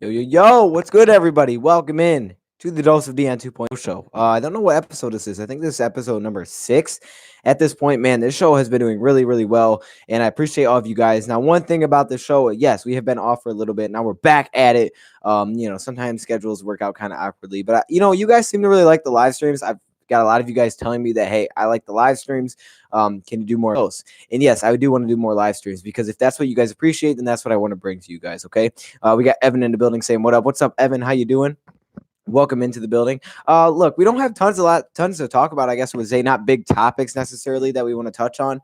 Yo, what's good, everybody? Welcome in to the DoseOfDion 2.0 show. I don't know what episode this is. I think this is episode number 6. At this point, man, this show has been doing really, really well, and I appreciate all of you guys. Now, one thing about the show, yes, we have been off for a little bit. Now we're back at it. Sometimes schedules work out kind of awkwardly, but you guys seem to really like the live streams. I've got a lot of you guys telling me that, hey, I like the live streams. Can you do more of those? And yes, I do want to do more live streams because if that's what you guys appreciate, then that's what I want to bring to you guys. Okay. We got Evan in the building saying, what up? What's up, Evan? How you doing? Welcome into the building. Look, we don't have tons to talk about. I guess I would say not big topics necessarily that we want to touch on.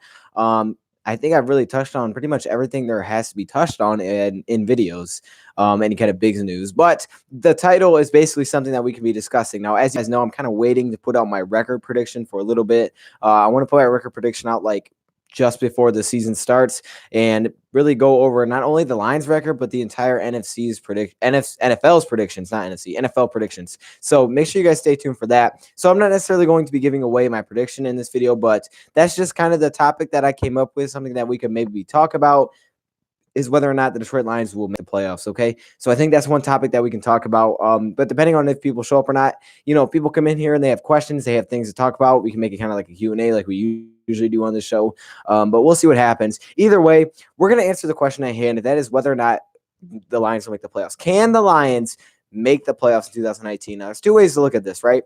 I think I've really touched on pretty much everything there has to be touched on in videos, any kind of big news. But the title is basically something that we can be discussing. Now, as you guys know, I'm kind of waiting to put out my record prediction for a little bit. I want to put my record prediction out like just before the season starts and really go over not only the Lions record, but the entire NFL's predictions, not NFC, NFL predictions. So make sure you guys stay tuned for that. So I'm not necessarily going to be giving away my prediction in this video, but that's just kind of the topic that I came up with, something that we could maybe talk about is whether or not the Detroit Lions will make the playoffs. Okay. So I think that's one topic that we can talk about. But depending on if people show up or not, if people come in here and they have questions, they have things to talk about, we can make it kind of like a Q&A like we usually do on the show. But we'll see what happens. Either way, we're going to answer the question at hand. And that is whether or not the Lions will make the playoffs. Can the Lions make the playoffs in 2019? Now, there's two ways to look at this, right?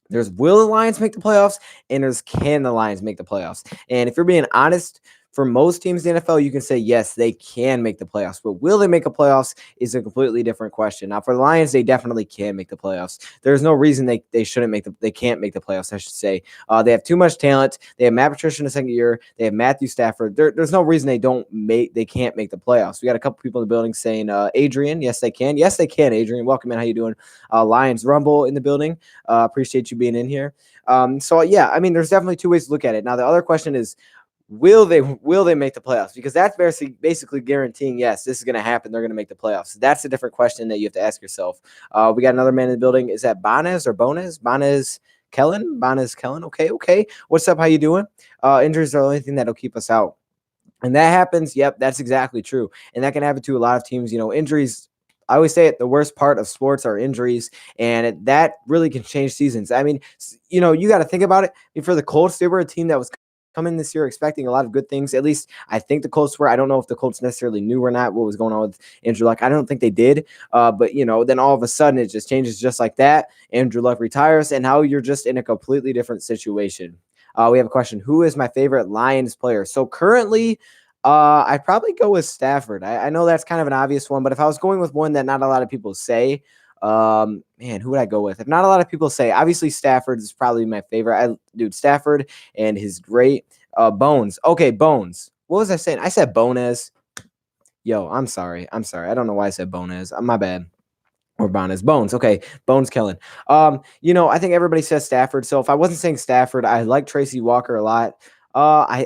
There's will the Lions make the playoffs, and there's can the Lions make the playoffs. And if you're being honest, for most teams in the NFL, you can say, yes, they can make the playoffs. But will they make the playoffs is a completely different question. Now, for the Lions, they definitely can make the playoffs. There's no reason they can't make the playoffs, I should say. They have too much talent. They have Matt Patricia in the second year. They have Matthew Stafford. There's no reason they can't make the playoffs. We got a couple people in the building saying, Adrian, yes, they can. Yes, they can, Adrian. Welcome in. How you doing? Lions Rumble in the building. Appreciate you being in here. There's definitely two ways to look at it. Now, the other question is, will they make the playoffs? Because that's basically guaranteeing, yes, this is going to happen. They're going to make the playoffs. That's a different question that you have to ask yourself. We got another man in the building. Is that Bonez or Bonez? Bonez Kellen. Okay. What's up? How you doing? Injuries are the only thing that'll keep us out. And that happens. Yep, that's exactly true. And that can happen to a lot of teams. Injuries, I always say it, the worst part of sports are injuries, and that really can change seasons. I mean, you got to think about it. For the Colts, they were a team that was coming this year expecting a lot of good things. At least I think the Colts were. I don't know if the Colts necessarily knew or not what was going on with Andrew Luck. I don't think they did. But then all of a sudden it just changes just like that. Andrew Luck retires, and now you're just in a completely different situation. We have a question. Who is my favorite Lions player? So currently, I'd probably go with Stafford. I know that's kind of an obvious one, but if I was going with one that not a lot of people say, who would I go with? If not a lot of people say, obviously Stafford is probably my favorite. Stafford and his great Bones. Okay, Bones. What was I saying? I said Bonez. Yo, I'm sorry. I don't know why I said Bonez. My bad. Or Bones. Okay, Bones Kellen. I think everybody says Stafford. So if I wasn't saying Stafford, I like Tracy Walker a lot. I'm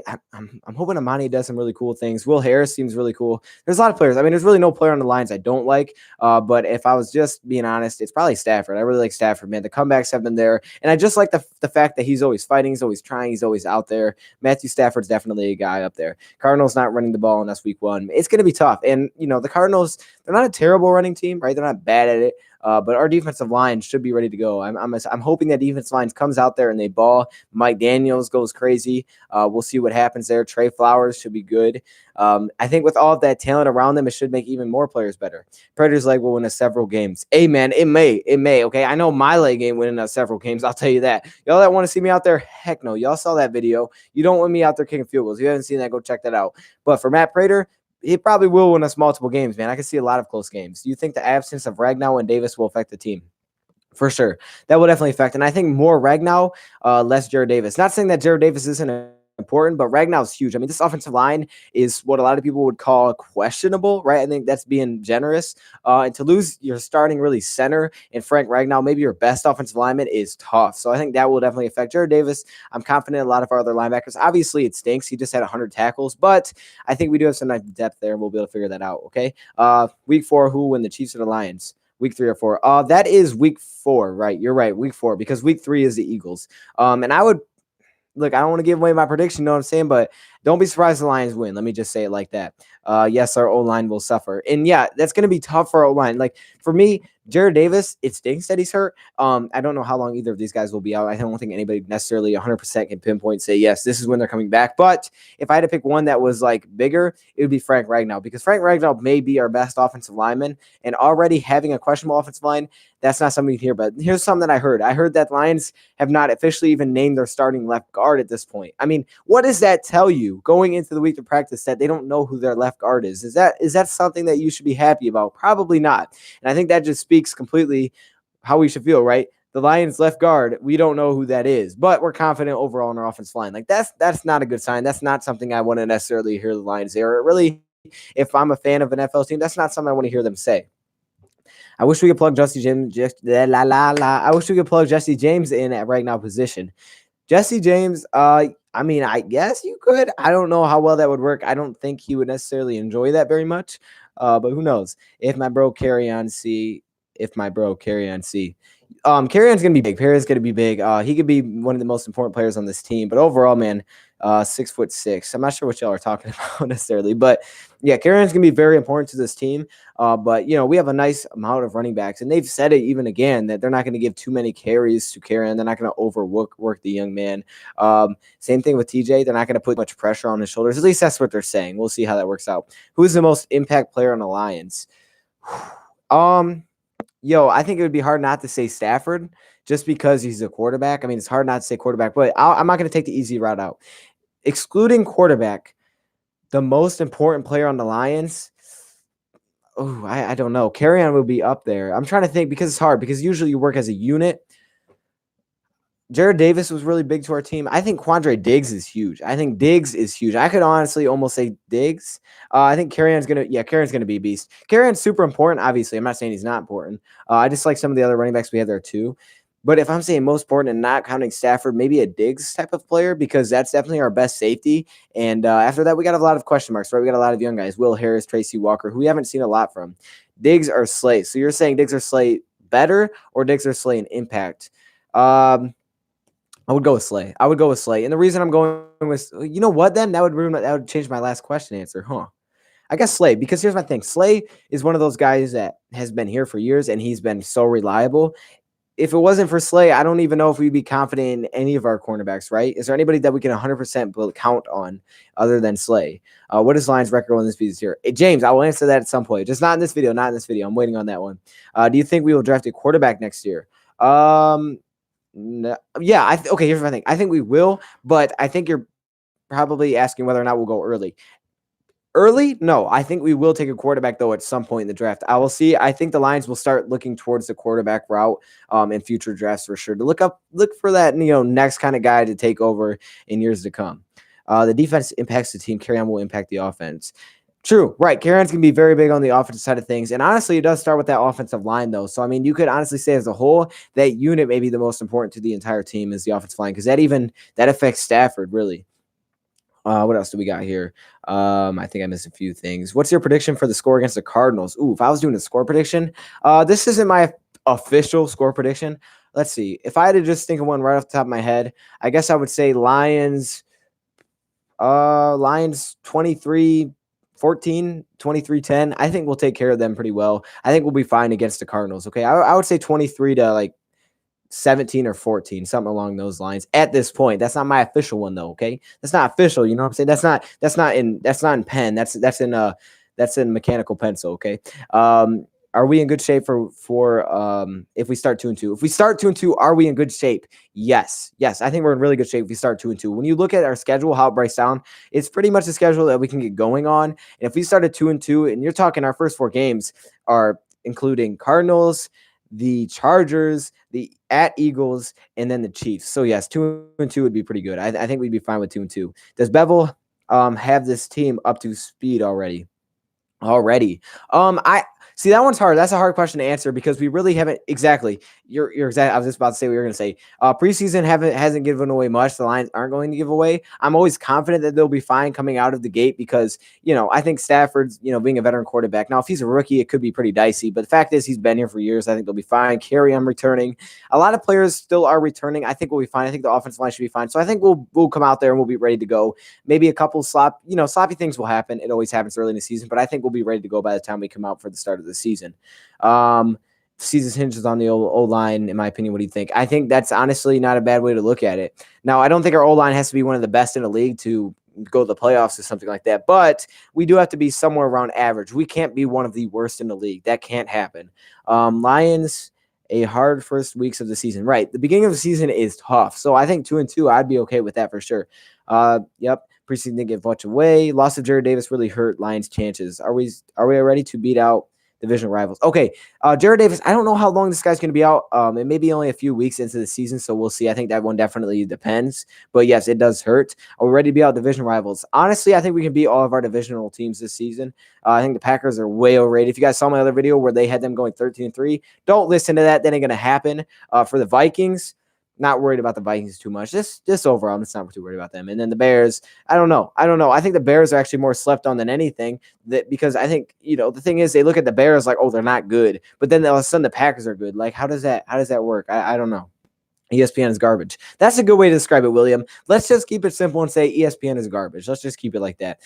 hoping Amani does some really cool things. Will Harris seems really cool. There's a lot of players. I mean, there's really no player on the Lions I don't like. But if I was just being honest, it's probably Stafford. I really like Stafford, man. The comebacks have been there. And I just like the fact that he's always fighting. He's always trying. He's always out there. Matthew Stafford's definitely a guy up there. Cardinals not running the ball in us week 1. It's going to be tough. And, the Cardinals, they're not a terrible running team, right? They're not bad at it. But our defensive line should be ready to go. I'm hoping that defensive line comes out there and they ball. Mike Daniels goes crazy. We'll see what happens there. Trey Flowers should be good. I think with all of that talent around them, it should make even more players better. Predators leg will win us several games. Hey, man, it may. Okay, I know my leg ain't winning us several games. I'll tell you that. Y'all that want to see me out there, heck no. Y'all saw that video. You don't want me out there kicking field goals. If you haven't seen that, go check that out. But for Matt Prater, he probably will win us multiple games, man. I can see a lot of close games. Do you think the absence of Ragnow and Davis will affect the team? For sure. That will definitely affect. And I think more Ragnow, less Jared Davis. Not saying that Jared Davis isn't important, but Ragnow is huge. I mean, this offensive line is what a lot of people would call questionable, right? I think that's being generous. And to lose your starting really center and Frank Ragnow, maybe your best offensive lineman, is tough. So I think that will definitely affect Jared Davis. I'm confident in a lot of our other linebackers. Obviously, it stinks. He just had 100 tackles, but I think we do have some nice depth there, and we'll be able to figure that out, okay? Week 4, who will win, the Chiefs or the Lions? Week 3 or 4? That is week 4, right? You're right, week 4, because week 3 is the Eagles. And I would look, I don't want to give away my prediction, you know what I'm saying? But Don't be surprised the Lions win. Let me just say it like that. Yes, our O-line will suffer. And yeah, that's going to be tough for our O-line. Like for me, Jared Davis, it stinks that he's hurt. I don't know how long either of these guys will be out. I don't think anybody necessarily 100% can pinpoint say, yes, this is when they're coming back. But if I had to pick one that was like bigger, it would be Frank Ragnow, because Frank Ragnow may be our best offensive lineman, and already having a questionable offensive line, that's not something you hear. But here's something that I heard. I heard that Lions have not officially even named their starting left guard at this point. I mean, what does that tell you going into the week of practice, that they don't know who their left guard is? Is that something that you should be happy about? Probably not. And I think that just speaks completely how we should feel, right? The Lions left guard, we don't know who that is, but we're confident overall in our offensive line. Like that's not a good sign. That's not something I want to necessarily hear the Lions say. Or really, if I'm a fan of an NFL team, that's not something I want to hear them say. I wish we could plug Jesse James. I wish we could plug Jesse James in at right now position. Jesse James, I mean, I guess you could. I don't know how well that would work. I don't think he would necessarily enjoy that very much. But who knows? If my bro carry on C. Carrion's gonna be big. Perry's gonna be big. He could be one of the most important players on this team. But overall, man, 6'6". I'm not sure what y'all are talking about necessarily, but yeah, Carrion's gonna be very important to this team. But we have a nice amount of running backs, and they've said it even again that they're not going to give too many carries to Carrion. They're not going to overwork the young man. Same thing with TJ. They're not going to put much pressure on his shoulders. At least that's what they're saying. We'll see how that works out. Who's the most impact player on the Lions? I think it would be hard not to say Stafford just because he's a quarterback. I mean, it's hard not to say quarterback, but I'm not going to take the easy route out. Excluding quarterback, the most important player on the Lions, I don't know. Carrion will be up there. I'm trying to think because it's hard, because usually you work as a unit. Jared Davis was really big to our team. I think Quandre Diggs is huge. I could honestly almost say Diggs. I think Carrion's gonna be a beast. Carrion's super important, obviously. I'm not saying he's not important. I just like some of the other running backs we have there too. But if I'm saying most important and not counting Stafford, maybe a Diggs type of player, because that's definitely our best safety. And after that, we got a lot of question marks, right? We got a lot of young guys, Will Harris, Tracy Walker, who we haven't seen a lot from. Diggs or Slay. So you're saying Diggs or Slay better, or Diggs or Slay in impact? I would go with Slay. And the reason I'm going with, you know what, then? That would change my last question answer, huh? I guess Slay, because here's my thing. Slay is one of those guys that has been here for years, and he's been so reliable. If it wasn't for Slay, I don't even know if we'd be confident in any of our cornerbacks, right? Is there anybody that we can 100% count on other than Slay? What is Lions' record on this video here? James, I will answer that at some point. Just not in this video. I'm waiting on that one. Do you think we will draft a quarterback next year? No, yeah. Okay, here's my thing. I think we will, but I think you're probably asking whether or not we'll go early. Early? No, I think we will take a quarterback, though, at some point in the draft. I will see. I think the Lions will start looking towards the quarterback route in future drafts for sure, to look for that, next kind of guy to take over in years to come. The defense impacts the team. Carrion will impact the offense. True, right. Carrion's going to be very big on the offensive side of things. And honestly, it does start with that offensive line, though. So, I mean, you could honestly say as a whole, that unit may be the most important to the entire team is the offensive line, because that affects Stafford, really. What else do we got here? I think I missed a few things. What's your prediction for the score against the Cardinals? Ooh, if I was doing a score prediction, this isn't my official score prediction. Let's see. If I had to just think of one right off the top of my head, I guess I would say Lions 23-14, 23-10. I think we'll take care of them pretty well. I think we'll be fine against the Cardinals. Okay, I would say 23 to 17 or 14, something along those lines at this point. That's not my official one, though. Okay, that's not official. You know what I'm saying? That's not in pen. That's in mechanical pencil. Okay. Are we in good shape for if we start 2-2? If we start 2-2, are we in good shape? Yes. I think we're in really good shape if we start 2-2. When you look at our schedule, how it breaks down, it's pretty much a schedule that we can get going on. And if we started 2-2, and you're talking our first 4 games are including Cardinals, the Chargers, the at Eagles, and then the Chiefs. So yes, 2-2 would be pretty good. I think we'd be fine with 2-2. Does Bevel have this team up to speed already? Already. I see that one's hard. That's a hard question to answer because we really haven't exactly. You're exactly. I was just about to say what you're going to say. Preseason hasn't given away much. The Lions aren't going to give away. I'm always confident that they'll be fine coming out of the gate because I think Stafford's being a veteran quarterback. Now if he's a rookie, it could be pretty dicey. But the fact is he's been here for years. I think they'll be fine. Carry on returning. A lot of players still are returning. I think we'll be fine. I think the offensive line should be fine. So I think we'll come out there and we'll be ready to go. Maybe a couple sloppy things will happen. It always happens early in the season, but I think we'll be ready to go by the time we come out for the start of the season. Season hinges on the O line, in my opinion. What do you think? I think that's honestly not a bad way to look at it. Now, I don't think our O line has to be one of the best in the league to go to the playoffs or something like that, but we do have to be somewhere around average. We can't be one of the worst in the league. That can't happen. Lions, a hard first weeks of the season. Right. The beginning of the season is tough. So I think 2-2, I'd be okay with that for sure. Yep. Preseason didn't give much away. Loss of Jared Davis really hurt Lions' chances. Are we ready to beat out divisional rivals? Okay, Jared Davis, I don't know how long this guy's going to be out. It may be only a few weeks into the season, so we'll see. I think that one definitely depends. But yes, it does hurt. Are we ready to beat out division rivals? Honestly, I think we can beat all of our divisional teams this season. I think the Packers are way overrated. If you guys saw my other video where they had them going 13-3, don't listen to that. That ain't going to happen. For the Vikings, not worried about the Vikings too much. Just overall, I'm just not too worried about them. And then the Bears, I don't know. I think the Bears are actually more slept on than anything. Because I think the thing is they look at the Bears like, oh, they're not good, but then all of a sudden the Packers are good. Like how does that work? I don't know. ESPN is garbage. That's a good way to describe it, William. Let's just keep it simple and say ESPN is garbage. Let's just keep it like that.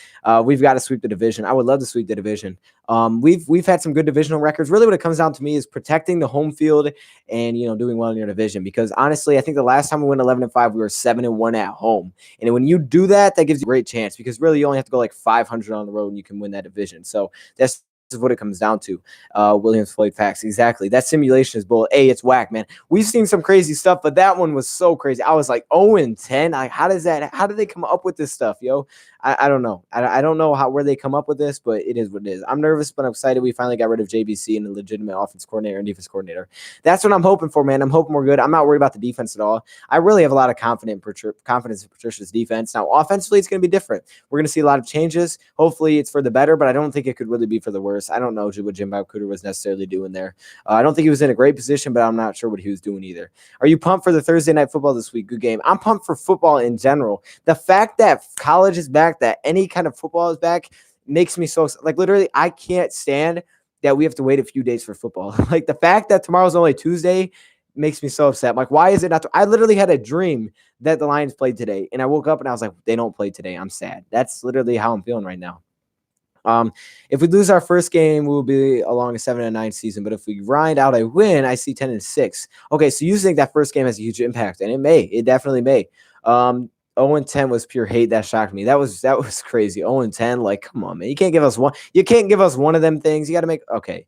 We've got to sweep the division. I would love to sweep the division. We've had some good divisional records. Really what it comes down to me is protecting the home field and, doing well in your division. Because honestly, I think the last time we went 11-5, we were 7-1 at home. And when you do that, that gives you a great chance because really you only have to go like 500 on the road and you can win that division. So this is what it comes down to. Williams Floyd facts. Exactly. That simulation is bull. It's whack, man. We've seen some crazy stuff, but that one was so crazy. I was like 0-10. How did they come up with this stuff, yo? I don't know. I don't know where they come up with this, but it is what it is. I'm nervous, but I'm excited. We finally got rid of JBC and a legitimate offense coordinator and defense coordinator. That's what I'm hoping for, man. I'm hoping we're good. I'm not worried about the defense at all. I really have a lot of confidence in Patricia's defense. Now, offensively, it's going to be different. We're going to see a lot of changes. Hopefully, it's for the better, but I don't think it could really be for the worse. I don't know what Jim Bob Cooter was necessarily doing there. I don't think he was in a great position, but I'm not sure what he was doing either. Are you pumped for the Thursday night football this week? Good game. I'm pumped for football in general. The fact that college is back, that any kind of football is back, makes me so like literally I can't stand that we have to wait a few days for football. Like the fact that tomorrow's only Tuesday makes me so upset. I'm like, why is it not? I literally had a dream that the Lions played today, and I woke up and I was like, they don't play today. I'm sad. That's literally how I'm feeling right now. If we lose our first game, we'll be along a 7-9 season. But if we grind out a win, I see 10-6. Okay, so you think that first game has a huge impact, and it definitely may. 0-10 was pure hate. That shocked me. That was crazy. 0-10, like, come on, man. You can't give us one. You can't give us one of them things. You got to make okay.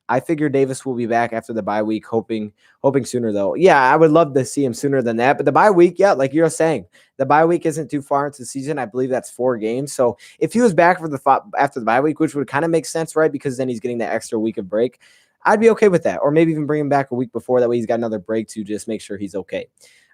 I figure Davis will be back after the bye week, hoping sooner though. Yeah, I would love to see him sooner than that. But the bye week, yeah, like you're saying, the bye week isn't too far into the season. I believe that's 4 games. So if he was back after the bye week, which would kind of make sense, right? Because then he's getting that extra week of break. I'd be okay with that, or maybe even bring him back a week before. That way he's got another break to just make sure he's okay.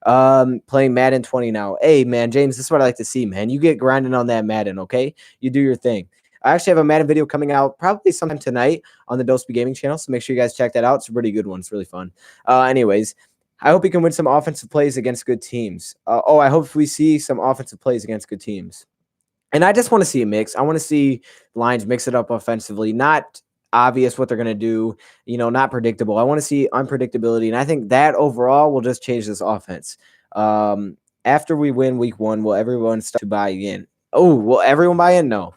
Playing Madden 20 now. Hey, man, James, this is what I like to see, man. You get grinding on that Madden, okay? You do your thing. I actually have a Madden video coming out probably sometime tonight on the DoseOfDion Gaming channel, so make sure you guys check that out. It's a pretty good one. It's really fun. Anyways, I hope you can win some offensive plays against good teams. I hope we see some offensive plays against good teams. And I just want to see a mix. I want to see Lions mix it up offensively, not obvious what they're going to do, not predictable. I want to see unpredictability, and I think that overall will just change this offense. After we win week 1, will everyone start to buy in? Oh, will everyone buy in? No.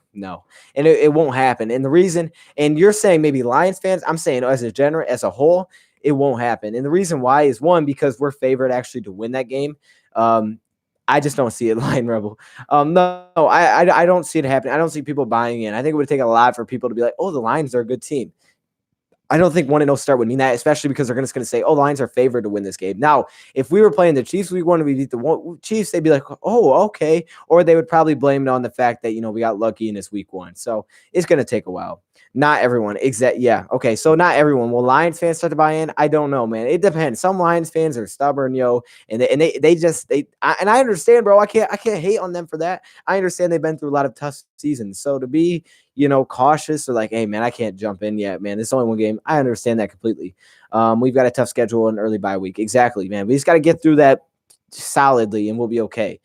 And it won't happen. And the reason, and you're saying maybe Lions fans, I'm saying as a whole, it won't happen. And the reason why is, one, because we're favored actually to win that game. I just don't see it, Lion Rebel. No, I don't see it happening. I don't see people buying in. I think it would take a lot for people to be like, oh, the Lions are a good team. I don't think 1-0 start would mean that, especially because they're just going to say, oh, the Lions are favored to win this game. Now, if we were playing the Chiefs week 1 and we beat the Chiefs, they'd be like, oh, okay. Or they would probably blame it on the fact that, we got lucky in this week 1. So it's going to take a while. Not everyone. Yeah. Okay. So not everyone. Will Lions fans start to buy in? I don't know, man. It depends. Some Lions fans are stubborn, and and I understand, bro. I can't hate on them for that. I understand they've been through a lot of tough seasons. So to be, cautious or like, hey, man, I can't jump in yet, man. It's only one game. I understand that completely. We've got a tough schedule and early bye week. Exactly, man. We just got to get through that solidly and we'll be okay.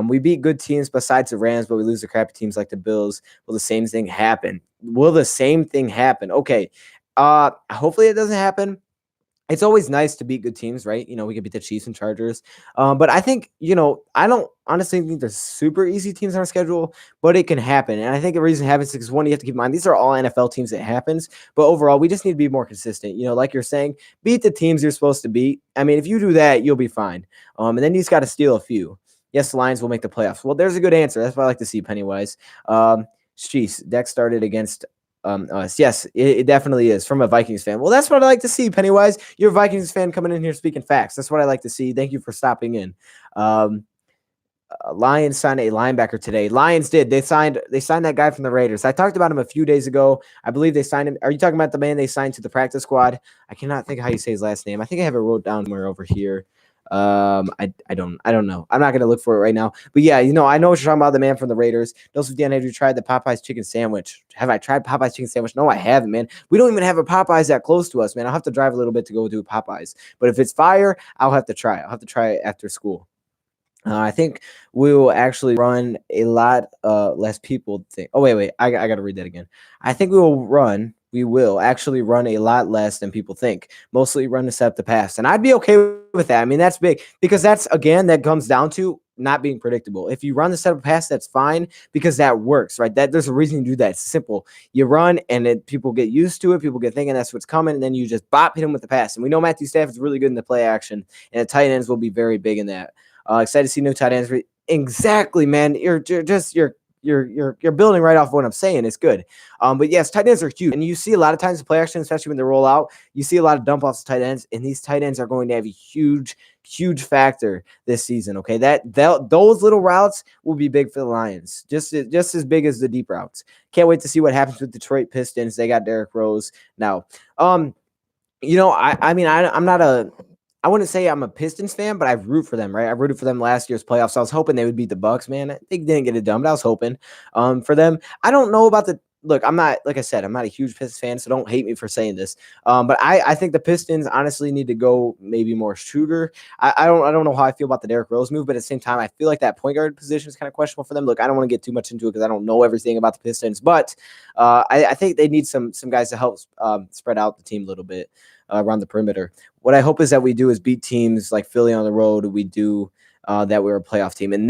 We beat good teams besides the Rams, but we lose to crappy teams like the Bills. Will the same thing happen? Will the same thing happen? Okay. Hopefully it doesn't happen. It's always nice to beat good teams, right? We could beat the Chiefs and Chargers. But I think, I don't honestly think there's super easy teams on our schedule, but it can happen. And I think the reason it happens is because, one, you have to keep in mind, these are all NFL teams that happens. But overall, we just need to be more consistent. Like you're saying, beat the teams you're supposed to beat. I mean, if you do that, you'll be fine. And then you just got to steal a few. Yes, the Lions will make the playoffs. Well, there's a good answer. That's what I like to see, Pennywise. Chiefs, Deck started against us. Yes, it definitely is from a Vikings fan. Well, that's what I like to see, Pennywise. You're a Vikings fan coming in here speaking facts. That's what I like to see. Thank you for stopping in. Lions signed a linebacker today. Lions did. They signed that guy from the Raiders. I talked about him a few days ago. I believe they signed him. Are you talking about the man they signed to the practice squad? I cannot think how you say his last name. I think I have it wrote down somewhere over here. I don't know. I'm not gonna look for it right now. But yeah, I know what you're talking about. The man from the Raiders. DoseOfDion, have you tried the Popeyes chicken sandwich? Have I tried Popeyes chicken sandwich? No, I haven't, man. We don't even have a Popeyes that close to us, man. I'll have to drive a little bit to go do Popeyes. But if it's fire, I'll have to try it. I'll have to try it after school. I think we will actually run a lot less people think. Oh, wait. I got to read that again. I think we will actually run a lot less than people think. Mostly run to set up the pass. And I'd be okay with that. I mean, that's big because that comes down to not being predictable. If you run the setup pass, that's fine because that works, right? There's a reason to do that. It's simple. You run and people get used to it. People get thinking that's what's coming. And then you just hit them with the pass. And we know Matthew Stafford is really good in the play action. And the tight ends will be very big in that. Excited to see new tight ends. Exactly, man. You're building right off what I'm saying. It's good. But yes, tight ends are huge. And you see a lot of times in play action, especially when they roll out, you see a lot of dump offs to tight ends. And these tight ends are going to have a huge factor this season. Okay. Those little routes will be big for the Lions. Just as big as the deep routes. Can't wait to see what happens with Detroit Pistons. They got Derrick Rose now. I wouldn't say I'm a Pistons fan, but I root for them, right? I rooted for them last year's playoffs. So I was hoping they would beat the Bucks, man. They didn't get it done, but I was hoping for them. I don't know about look, I'm not, like I said, I'm not a huge Pistons fan, so don't hate me for saying this. But I think the Pistons honestly need to go maybe more shooter. I don't know how I feel about the Derrick Rose move, but at the same time, I feel like that point guard position is kind of questionable for them. Look, I don't want to get too much into it because I don't know everything about the Pistons, but I think they need some guys to help spread out the team a little bit. Around the perimeter. What I hope is that we do is beat teams like Philly on the road. We do that we're a playoff team. And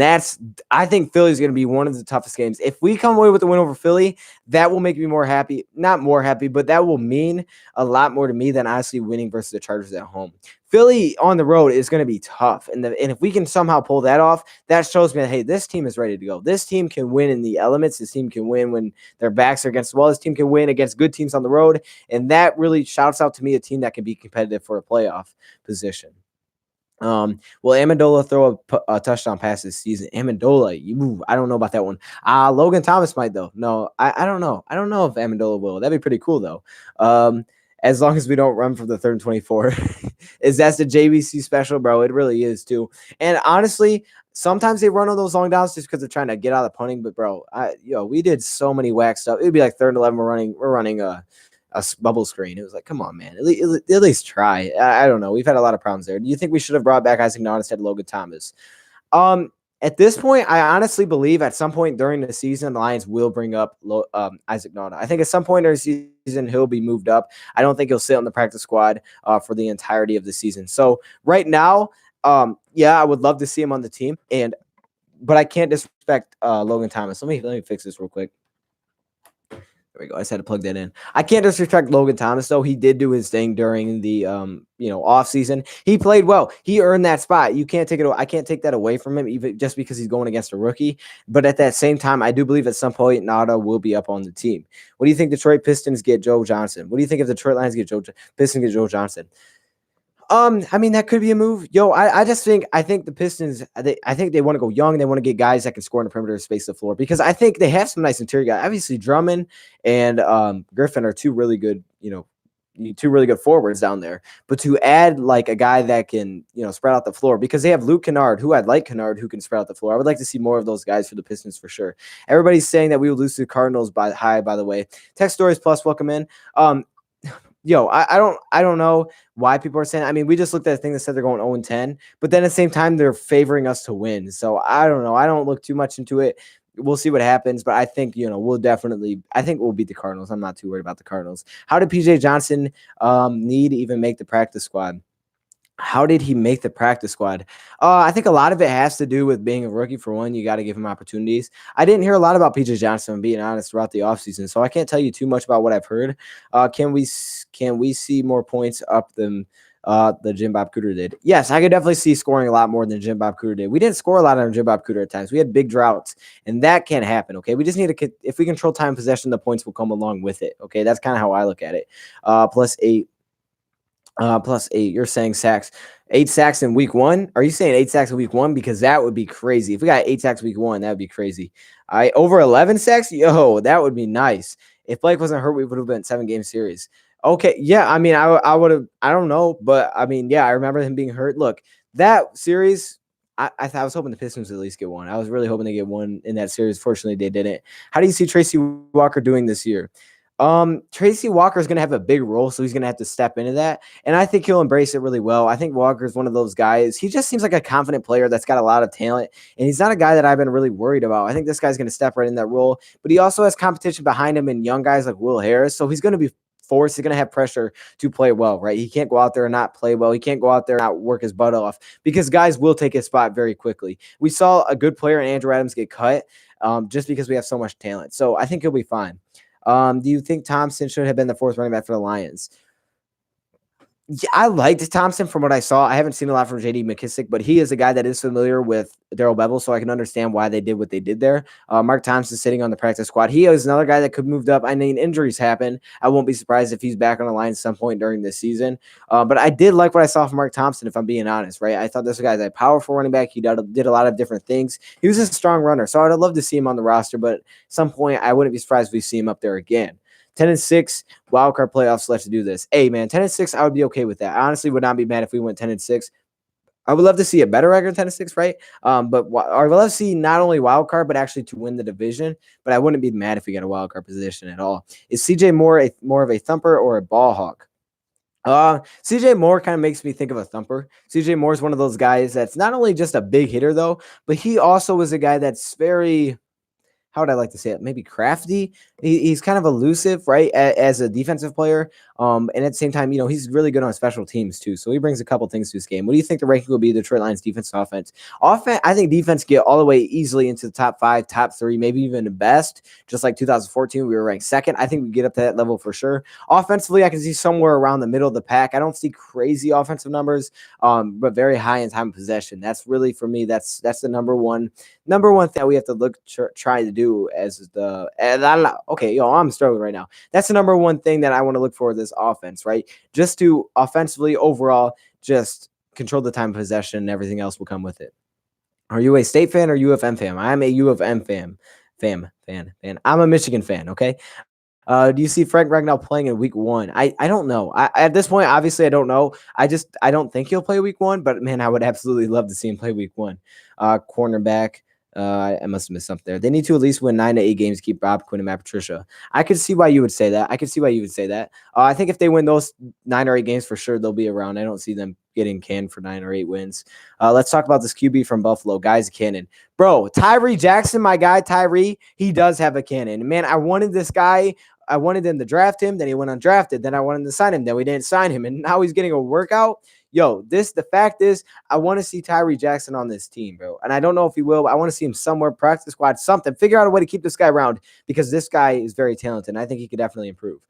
I think Philly is going to be one of the toughest games. If we come away with the win over Philly, that will make me more happy. Not more happy, but that will mean a lot more to me than honestly winning versus the Chargers at home. Philly on the road is going to be tough. And if we can somehow pull that off, that shows me that, hey, this team is ready to go. This team can win in the elements. This team can win when their backs are against the wall. This team can win against good teams on the road. And that really shouts out to me a team that can be competitive for a playoff position. Will Amendola throw a touchdown pass this season? Amendola, I don't know about that one. Logan Thomas might, though. No, I don't know. I don't know if Amendola will. That'd be pretty cool, though. As long as we don't run from the 3rd and 24. That's the JVC special, bro. It really is, too. And honestly, sometimes they run on those long downs just because they're trying to get out of the punting. But, bro, we did so many whack stuff. It would be like 3rd and 11. We're running a bubble screen. It was like, come on, man. At least try. I don't know. We've had a lot of problems there. Do you think we should have brought back Isaac Nod instead of Logan Thomas? At this point, I honestly believe at some point during the season, the Lions will bring up Isaac Nod. I think at some point during the season, he'll be moved up. I don't think he'll sit on the practice squad for the entirety of the season. So right now, I would love to see him on the team, but I can't disrespect Logan Thomas. Let me fix this real quick. There we go. I just had to plug that in. I can't disrespect Logan Thomas, though. He did do his thing during the off season. He played well. He earned that spot. You can't take it. I can't take that away from him, even just because he's going against a rookie. But at that same time, I do believe at some point Nada will be up on the team. What do you think? Detroit Pistons get Joe Johnson. What do you think if Detroit Lions get Pistons get Joe Johnson? I mean, that could be a move. I think the Pistons, I think they want to go young. They want to get guys that can score in the perimeter, space the floor, because I think they have some nice interior guys. Obviously, Drummond and Griffin are two really good, two really good forwards down there. But to add like a guy that can, spread out the floor, because they have Luke Kennard, who I'd like Kennard, who can spread out the floor. I would like to see more of those guys for the Pistons for sure. Everybody's saying that we will lose to the Cardinals by the way. Tech Stories Plus, welcome in. I don't know why people are saying. I mean, we just looked at a thing that said they're going 0-10, but then at the same time they're favoring us to win. So I don't know. I don't look too much into it. We'll see what happens, but I think I think we'll beat the Cardinals. I'm not too worried about the Cardinals. How did PJ Johnson need to even make the practice squad? How did he make the practice squad? I think a lot of it has to do with being a rookie. For one, you got to give him opportunities. I didn't hear a lot about PJ Johnson, being honest, throughout the offseason, so I can't tell you too much about what I've heard. Can we see more points up than the Jim Bob Cooter did? Yes, I could definitely see scoring a lot more than Jim Bob Cooter did. We didn't score a lot on Jim Bob Cooter at times. We had big droughts, and that can't happen, okay? We just need to – if we control time possession, the points will come along with it, okay? That's kind of how I look at it. +8. +8. You're saying sacks. 8 sacks in week 1? Are you saying 8 sacks in week 1? Because that would be crazy. If we got 8 sacks week 1, that would be crazy. Over 11 sacks? Yo, that would be nice. If Blake wasn't hurt, we would have been 7-game series. Okay, yeah, I mean, I would have, I don't know, but I mean, yeah, I remember him being hurt. Look, that series, I was hoping the Pistons would at least get one. I was really hoping to get one in that series. Fortunately, they didn't. How do you see Tracy Walker doing this year? Tracy Walker is going to have a big role, so he's going to have to step into that, and I think he'll embrace it really well. I think Walker is one of those guys. He just seems like a confident player that's got a lot of talent, and he's not a guy that I've been really worried about. I think this guy's going to step right in that role, but he also has competition behind him and young guys like Will Harris, so he's going to be forced. He's going to have pressure to play well, right? He can't go out there and not play well. He can't go out there and not work his butt off, because guys will take his spot very quickly. We saw a good player in Andrew Adams get cut just because we have so much talent, so I think he'll be fine. Do you think Thompson should have been the 4th running back for the Lions? Yeah, I liked Thompson from what I saw. I haven't seen a lot from J.D. McKissick, but he is a guy that is familiar with Darrell Bevel, so I can understand why they did what they did there. Mark Thompson sitting on the practice squad. He is another guy that could move up. I mean, injuries happen. I won't be surprised if he's back on the line at some point during this season. But I did like what I saw from Mark Thompson, if I'm being honest, right? I thought this guy was a powerful running back. He did a lot of different things. He was a strong runner, so I'd love to see him on the roster, but at some point I wouldn't be surprised if we see him up there again. 10-6 wildcard playoffs. Let's do this. Hey, man, 10-6, I would be okay with that. I honestly would not be mad if we went 10-6. I would love to see a better record than 10-6, right? But I would love to see not only wildcard, but actually to win the division. But I wouldn't be mad if we got a wildcard position at all. Is CJ Moore more of a thumper or a ball hawk? CJ Moore kind of makes me think of a thumper. CJ Moore is one of those guys that's not only just a big hitter, though, but he also is a guy that's very, how would I like to say it? Maybe crafty. He's kind of elusive, right, as a defensive player. And at the same time, he's really good on special teams too. So he brings a couple things to his game. What do you think the ranking will be? The Detroit Lions defense, offense. I think defense get all the way easily into the top 5, top 3, maybe even the best. Just like 2014, we were ranked 2nd. I think we get up to that level for sure. Offensively, I can see somewhere around the middle of the pack. I don't see crazy offensive numbers, but very high in time of possession. That's really, for me, that's the number one thing that we have to try to do as the. And I don't know. Okay, I'm struggling right now. That's the number one thing that I want to look for this offense, right? Just to offensively overall just control the time of possession, and everything else will come with it. Are you a State fan or U of M fan? I'm a U of M fan. I'm a Michigan fan, okay? Do you see Frank Ragnow playing in week 1? I don't know. At this point, obviously, I don't know. I don't think he'll play week 1, but man, I would absolutely love to see him play week 1. Cornerback. I must have missed something there. They need to at least win 9 to 8 games to keep Bob Quinn and Matt Patricia. I could see why you would say that. I think if they win those 9 or 8 games, for sure they'll be around. I don't see them getting canned for 9 or 8 wins. Let's talk about this QB from Buffalo. Guy's a cannon. Bro, Tyree Jackson, my guy, Tyree, he does have a cannon. Man, I wanted this guy. I wanted them to draft him. Then he went undrafted. Then I wanted to sign him. Then we didn't sign him. And now he's getting a workout. The fact is, I want to see Tyree Jackson on this team, bro. And I don't know if he will, but I want to see him somewhere, practice squad, something. Figure out a way to keep this guy around, because this guy is very talented, and I think he could definitely improve.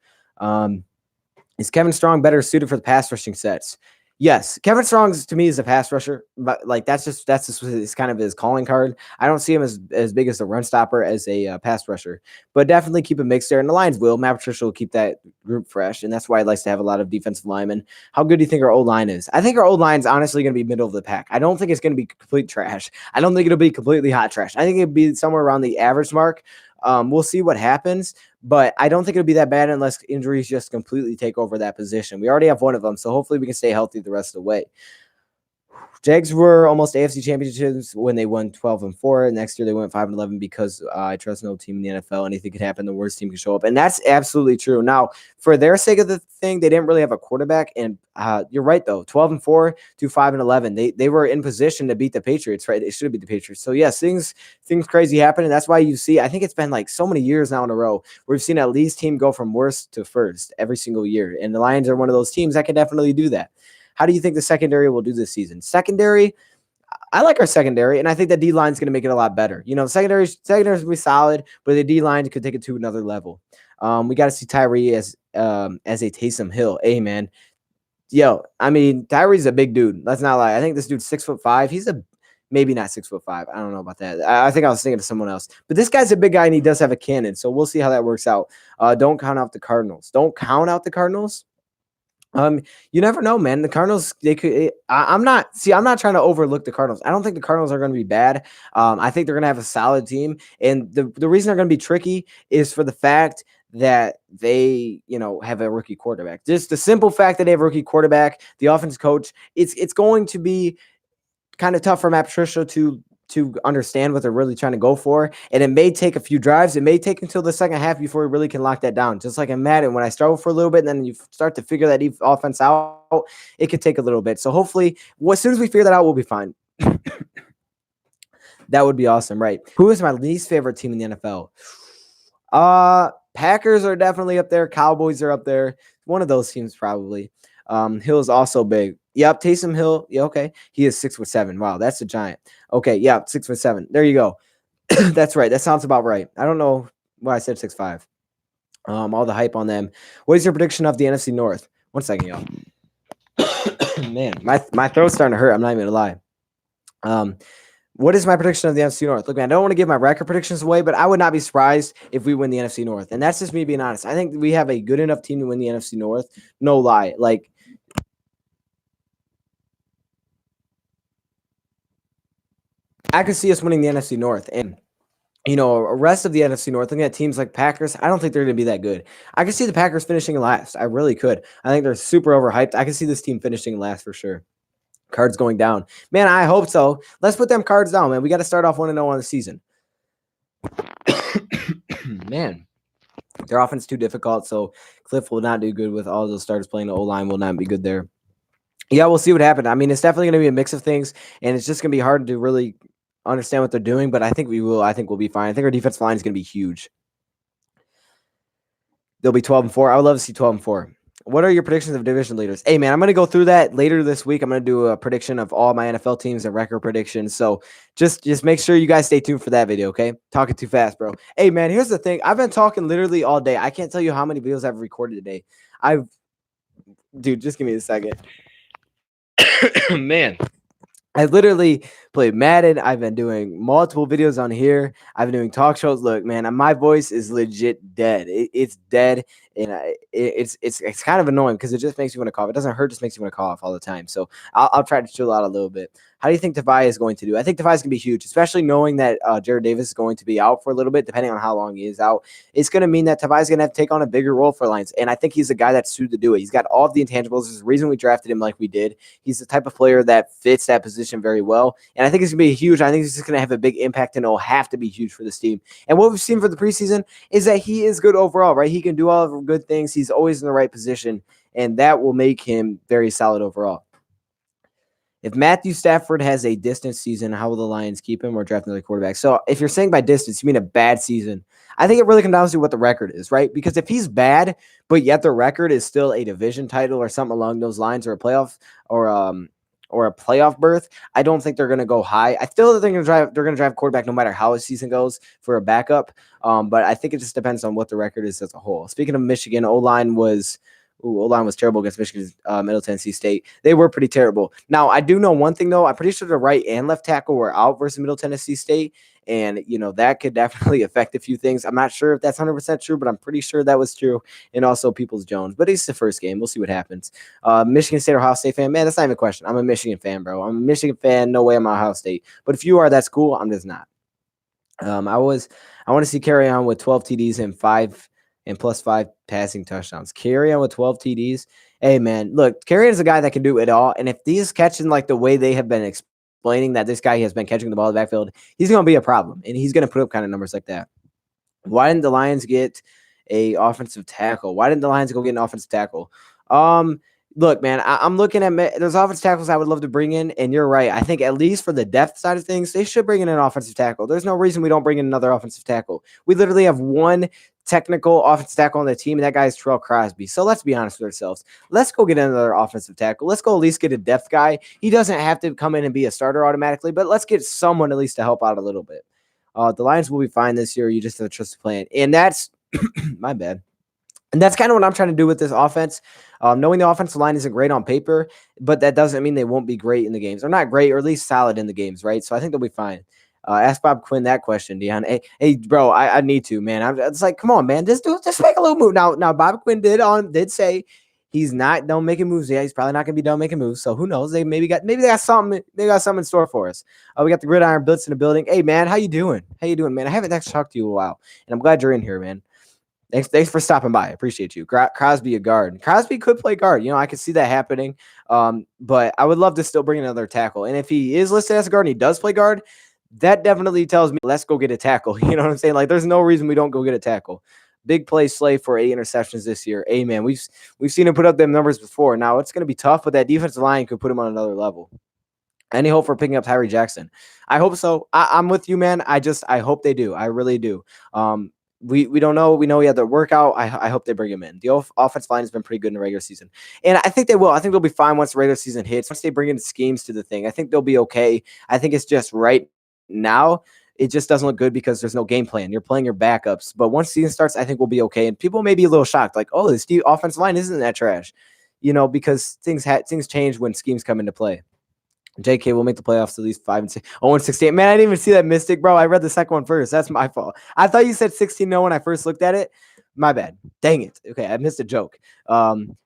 Is Kevin Strong better suited for the pass rushing sets? Yes, Kevin Strong to me is a pass rusher, but like that's just his kind of his calling card. I don't see him as big as a run stopper as a pass rusher, but definitely keep a mix there. And the Lions will. Matt Patricia will keep that group fresh, and that's why he likes to have a lot of defensive linemen. How good do you think our old line is? I think our old line is honestly going to be middle of the pack. I don't think it's going to be complete trash. I don't think it'll be completely hot trash. I think it'll be somewhere around the average mark. We'll see what happens, but I don't think it'll be that bad unless injuries just completely take over that position. We already have one of them, so hopefully we can stay healthy the rest of the way. Jags were almost AFC championships when they won 12-4. Next year they went 5-11 because I trust no team in the NFL. Anything could happen. The worst team can show up, and that's absolutely true. Now, for their sake of the thing, they didn't really have a quarterback, and you're right though. 12-4 to 5-11. They were in position to beat the Patriots, right? They should have beat the Patriots. So yes, things crazy happen, and that's why you see. I think it's been like so many years now in a row where we've seen at least team go from worst to first every single year, and the Lions are one of those teams that can definitely do that. How do you think the secondary will do this season? Secondary, I like our secondary, and I think the D line is going to make it a lot better. Secondary's going to be solid, but the D line could take it to another level. We got to see Tyree as a Taysom Hill. Hey, man. Yo, I mean, Tyree's a big dude. Let's not lie. I think this dude's 6'5". He's maybe not 6'5". I don't know about that. I think I was thinking of someone else. But this guy's a big guy, and he does have a cannon, so we'll see how that works out. Don't count out the Cardinals. Don't count out the Cardinals. You never know, man. The Cardinals, they could. I'm not trying to overlook the Cardinals. I don't think the Cardinals are going to be bad. I think they're going to have a solid team, and the reason they're going to be tricky is for the fact that they, have a rookie quarterback. Just the simple fact that they have a rookie quarterback, the offense coach. It's going to be kind of tough for Matt Patricia to understand what they're really trying to go for. And it may take a few drives. It may take until the second half before we really can lock that down. Just like in Madden, when I struggle for a little bit and then you start to figure that offense out, it could take a little bit. So hopefully, as soon as we figure that out, we'll be fine. That would be awesome, right? Who is my least favorite team in the NFL? Packers are definitely up there. Cowboys are up there. One of those teams probably. Hill is also big. Yep, Taysom Hill. Yeah, okay. He is 6'7". Wow, that's a giant. Okay, yeah, 6'7". There you go. That's right. That sounds about right. I don't know why I said 6'5". All the hype on them. What is your prediction of the NFC North? 1 second, y'all. Man, my throat's starting to hurt. I'm not even gonna lie. What is my prediction of the NFC North? Look, man, I don't want to give my record predictions away, but I would not be surprised if we win the NFC North. And that's just me being honest. I think we have a good enough team to win the NFC North. No lie. Like, I could see us winning the NFC North. And, rest of the NFC North, looking at teams like Packers, I don't think they're going to be that good. I could see the Packers finishing last. I really could. I think they're super overhyped. I could see this team finishing last for sure. Cards going down. Man, I hope so. Let's put them cards down, man. We got to start off 1-0 on the season. Man, their offense is too difficult, so Cliff will not do good with all those starters playing. The O-line will not be good there. Yeah, we'll see what happens. I mean, it's definitely going to be a mix of things, and it's just going to be hard to really understand what they're doing, but I think we will. I think we'll be fine. I think our defensive line is going to be huge. They'll be 12-4. I would love to see 12-4. What are your predictions of division leaders? Hey, man, I'm going to go through that later this week. I'm going to do a prediction of all my NFL teams and record predictions. So just make sure you guys stay tuned for that video, okay? Talking too fast, bro. Hey, man, here's the thing. I've been talking literally all day. I can't tell you how many videos I've recorded today. Dude, just give me a second. Man. I literally played Madden. I've been doing multiple videos on here. I've been doing talk shows. Look, man, my voice is legit dead. It's dead, and it's kind of annoying because it just makes you want to cough. It doesn't hurt, just makes you want to cough all the time. So I'll try to chill out a little bit. How do you think Tavai is going to do? I think Tavai is going to be huge, especially knowing that Jared Davis is going to be out for a little bit, depending on how long he is out. It's going to mean that Tavai is going to have to take on a bigger role for Lions, and I think he's the guy that's suited to do it. He's got all of the intangibles. There's a reason we drafted him like we did. He's the type of player that fits that position very well, and I think he's going to be huge. I think he's just going to have a big impact, and it'll have to be huge for this team. And what we've seen for the preseason is that he is good overall, right? He can do all of the good things. He's always in the right position, and that will make him very solid overall. If Matthew Stafford has a distant season, how will the Lions keep him or draft another quarterback? So if you're saying by distance, you mean a bad season. I think it really comes down to what the record is, right? Because if he's bad, but yet the record is still a division title or something along those lines, or a playoff or a playoff berth, I don't think they're going to go high. I feel that they're going to drive quarterback no matter how his season goes for a backup. But I think it just depends on what the record is as a whole. Speaking of Michigan, O-line was terrible against Michigan's Middle Tennessee State. They were pretty terrible. Now, I do know one thing, though. I'm pretty sure the right and left tackle were out versus Middle Tennessee State, and, that could definitely affect a few things. I'm not sure if that's 100% true, but I'm pretty sure that was true, and also Peoples-Jones. But it's the first game. We'll see what happens. Michigan State or Ohio State fan? Man, that's not even a question. I'm a Michigan fan, bro. I'm a Michigan fan. No way I'm Ohio State. But if you are, that's cool. I'm just not. Um, I was I want to see carry on with 12 TDs and plus 5 passing touchdowns. Carry on with 12 TDs. Hey man, look, carry is a guy that can do it all. And if these catching like the way they have been explaining that this guy has been catching the ball in the backfield, he's gonna be a problem. And he's gonna put up kind of numbers like that. Why didn't the Lions get a offensive tackle? Why didn't the Lions go get an offensive tackle? Um, Look, man, I'm looking at those offensive tackles I would love to bring in, and you're right. I think at least for the depth side of things, they should bring in an offensive tackle. There's no reason we don't bring in another offensive tackle. We literally have one technical offensive tackle on the team, and that guy is Terrell Crosby. So let's be honest with ourselves. Let's go get another offensive tackle. Let's go at least get a depth guy. He doesn't have to come in and be a starter automatically, but let's get someone at least to help out a little bit. The Lions will be fine this year. You just have to trust the plan. And that's my bad. And that's kind of what I'm trying to do with this offense. Knowing the offensive line isn't great on paper, but that doesn't mean they won't be great in the games. They're not great, or at least solid in the games, right? So I think they'll be fine. Ask Bob Quinn that question, Dion. Hey, bro, I need to, man. It's like, come on, man, just make a little move. Now, Bob Quinn did say he's not done making moves. Yeah, he's probably not gonna be done making moves. So who knows? Maybe they got something. They got something in store for us. We got the Gridiron Blitz in the building. Hey, man, how you doing? How you doing, man? I haven't actually talked to you in a while, and I'm glad you're in here, man. Thanks for stopping by. I appreciate you. Crosby a guard. Crosby could play guard. I could see that happening. But I would love to still bring another tackle. And if he is listed as a guard and he does play guard, that definitely tells me let's go get a tackle. You know what I'm saying? Like, there's no reason we don't go get a tackle. Big play Slay for 8 interceptions this year. Amen. We've seen him put up them numbers before. Now it's going to be tough, but that defensive line could put him on another level. Any hope for picking up Tyree Jackson? I hope so. I'm with you, man. I hope they do. I really do. We don't know. We know he had the workout. I hope they bring him in. The offensive line has been pretty good in the regular season. And I think they will. I think they'll be fine once the regular season hits. Once they bring in schemes to the thing, I think they'll be okay. I think it's just right now, it just doesn't look good because there's no game plan. You're playing your backups. But once season starts, I think we'll be okay. And people may be a little shocked, like, oh, this offensive line isn't that trash. Because things change when schemes come into play. JK will make the playoffs at least 5-6. 0-16. Man, I didn't even see that Mystic, bro. I read the second one first. That's my fault. I thought you said 16-0 when I first looked at it. My bad. Dang it. Okay, I missed a joke.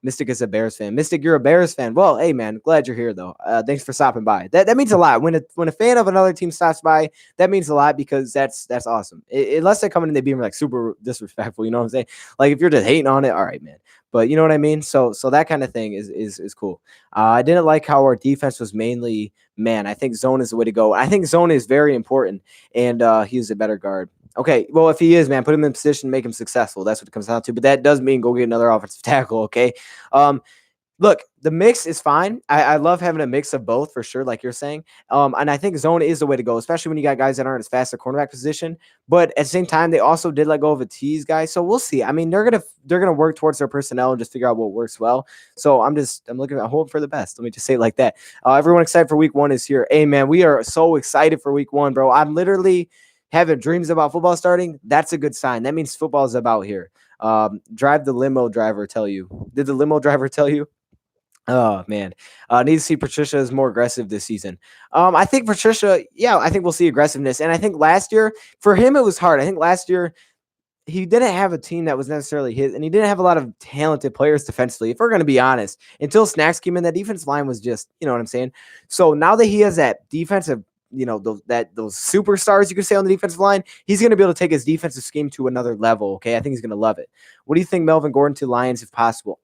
Mystic is a Bears fan. Mystic, you're a Bears fan. Well, hey, man, glad you're here, though. Thanks for stopping by. That means a lot. When a fan of another team stops by, that means a lot because that's awesome. Unless they come in and they be like super disrespectful, you know what I'm saying? Like, if you're just hating on it, all right, man. But you know what I mean? So that kind of thing is cool. I didn't like how our defense was mainly man. I think zone is the way to go. I think zone is very important, and he's a better guard. Okay, well, if he is, man, put him in position, make him successful. That's what it comes down to. But that does mean go get another offensive tackle, okay? Look, the mix is fine. I love having a mix of both for sure, like you're saying. And I think zone is the way to go, especially when you got guys that aren't as fast at cornerback position. But at the same time, they also did let go of a tease guy. So we'll see. I mean, they're gonna work towards their personnel and just figure out what works well. So I'm looking at hope for the best. Let me just say it like that. Everyone excited for week 1 is here. Hey man, we are so excited for week 1, bro. I'm literally having dreams about football starting. That's a good sign. That means football is about here. Drive the limo driver tell you. Did the limo driver tell you? Oh man, need to see Patricia is more aggressive this season. I think Patricia, yeah, I think we'll see aggressiveness. And I think last year for him it was hard. I think last year he didn't have a team that was necessarily his, and he didn't have a lot of talented players defensively. If we're going to be honest, until Snacks came in, that defensive line was just, you know what I'm saying. So now that he has that defensive, those superstars you could say on the defensive line, he's going to be able to take his defensive scheme to another level. Okay, I think he's going to love it. What do you think, Melvin Gordon to Lions if possible?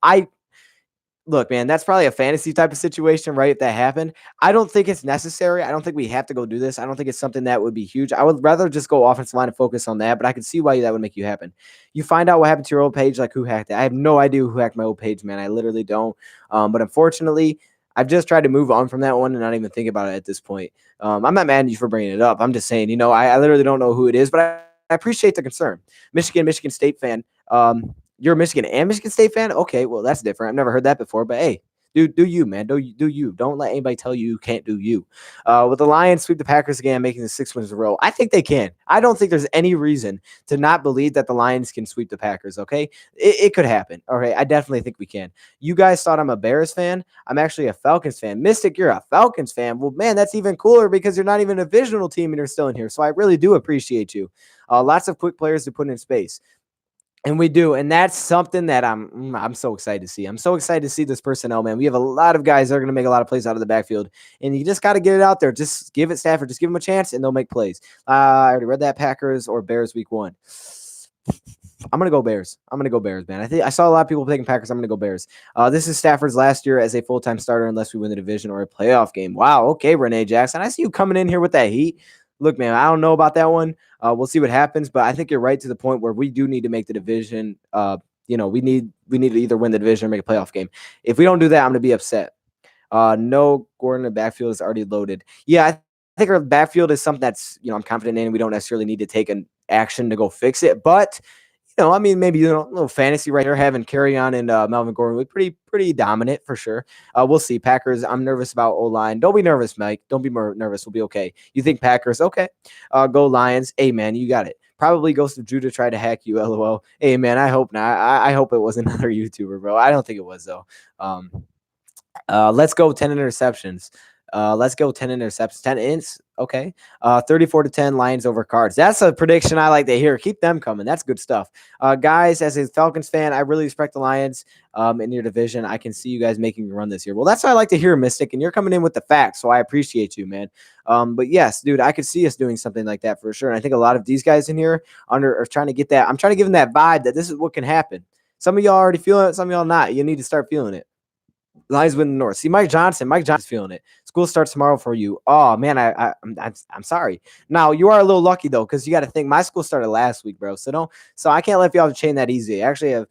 Look, man, that's probably a fantasy type of situation, right? If that happened, I don't think it's necessary. I don't think we have to go do this. I don't think it's something that would be huge. I would rather just go offensive line and focus on that, but I can see why that would make you happen. You find out what happened to your old page, like who hacked it. I have no idea who hacked my old page, man. I literally don't. But unfortunately, I've just tried to move on from that one and not even think about it at this point. I'm not mad at you for bringing it up. I'm just saying, I literally don't know who it is, but I appreciate the concern. Michigan State fan. You're a Michigan and Michigan State fan? Okay, well, that's different. I've never heard that before, but hey, do you, man. Do you. Don't let anybody tell you can't do you. With the Lions sweep the Packers again, making the 6 wins in a row, I think they can. I don't think there's any reason to not believe that the Lions can sweep the Packers, okay? It could happen, all right? I definitely think we can. You guys thought I'm a Bears fan. I'm actually a Falcons fan. Mystic, you're a Falcons fan. Well, man, that's even cooler because you're not even a divisional team and you're still in here, so I really do appreciate you. Lots of quick players to put in space. And we do, and that's something that I'm so excited to see. I'm so excited to see this personnel, man. We have a lot of guys that are going to make a lot of plays out of the backfield, and you just got to get it out there. Just give it Stafford. Just give him a chance, and they'll make plays. I already read that Packers or Bears week 1. I'm gonna go Bears. I'm gonna go Bears, man. I think I saw a lot of people taking Packers. I'm gonna go Bears. This is Stafford's last year as a full-time starter, unless we win the division or a playoff game. Wow. Okay, Renee Jackson. I see you coming in here with that heat. Look, man, I don't know about that one. We'll see what happens, but I think you're right to the point where we do need to make the division. We need to either win the division or make a playoff game. If we don't do that, I'm gonna be upset. No, Gordon, the backfield is already loaded. Yeah, I think our backfield is something that's I'm confident in. We don't necessarily need to take an action to go fix it, but I mean, maybe a little fantasy right here, having Carry On and Melvin Gordon look pretty dominant for sure. We'll see. Packers, I'm nervous about O-line. Don't be nervous, Mike. Don't be nervous. We'll be okay. You think Packers? Okay. Go Lions. Hey, man, you got it. Probably Ghost of Judah tried to hack you, LOL. Hey, man, I hope not. I hope it was another YouTuber, bro. I don't think it was, though. Let's go 10 interceptions. Let's go 10 interceptions. 10 ins. Okay. 34-10 Lions over Cards. That's a prediction I like to hear. Keep them coming. That's good stuff. Guys, as a Falcons fan, I really respect the Lions in your division. I can see you guys making a run this year. Well, that's what I like to hear, Mystic, and you're coming in with the facts, so I appreciate you, man. But yes, dude, I could see us doing something like that for sure. And I think a lot of these guys in here are trying to get that. I'm trying to give them that vibe that this is what can happen. Some of y'all already feeling it, some of y'all not. You need to start feeling it. Lions win the North. See, Mike Johnson's feeling it. School starts tomorrow for you. Oh man, I'm sorry. Now you are a little lucky though, because you got to think my school started last week, bro. So I can't let y'all chain that easy. I actually have.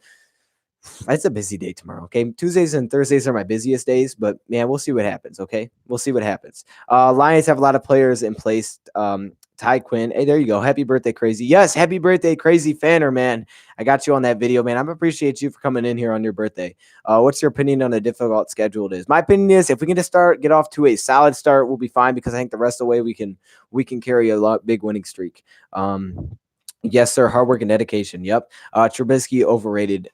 It's a busy day tomorrow. Okay, Tuesdays and Thursdays are my busiest days, but man, we'll see what happens. Okay, we'll see what happens. Lions have a lot of players in place. Ty Quinn. Hey, there you go. Happy birthday, Crazy. Yes, happy birthday, Crazy Fanner, man. I got you on that video, man. I appreciate you for coming in here on your birthday. What's your opinion on the difficult schedule it is? My opinion is if we can just get off to a solid start, we'll be fine because I think the rest of the way we can carry a big winning streak. Yes, sir. Hard work and dedication. Yep. Trubisky overrated.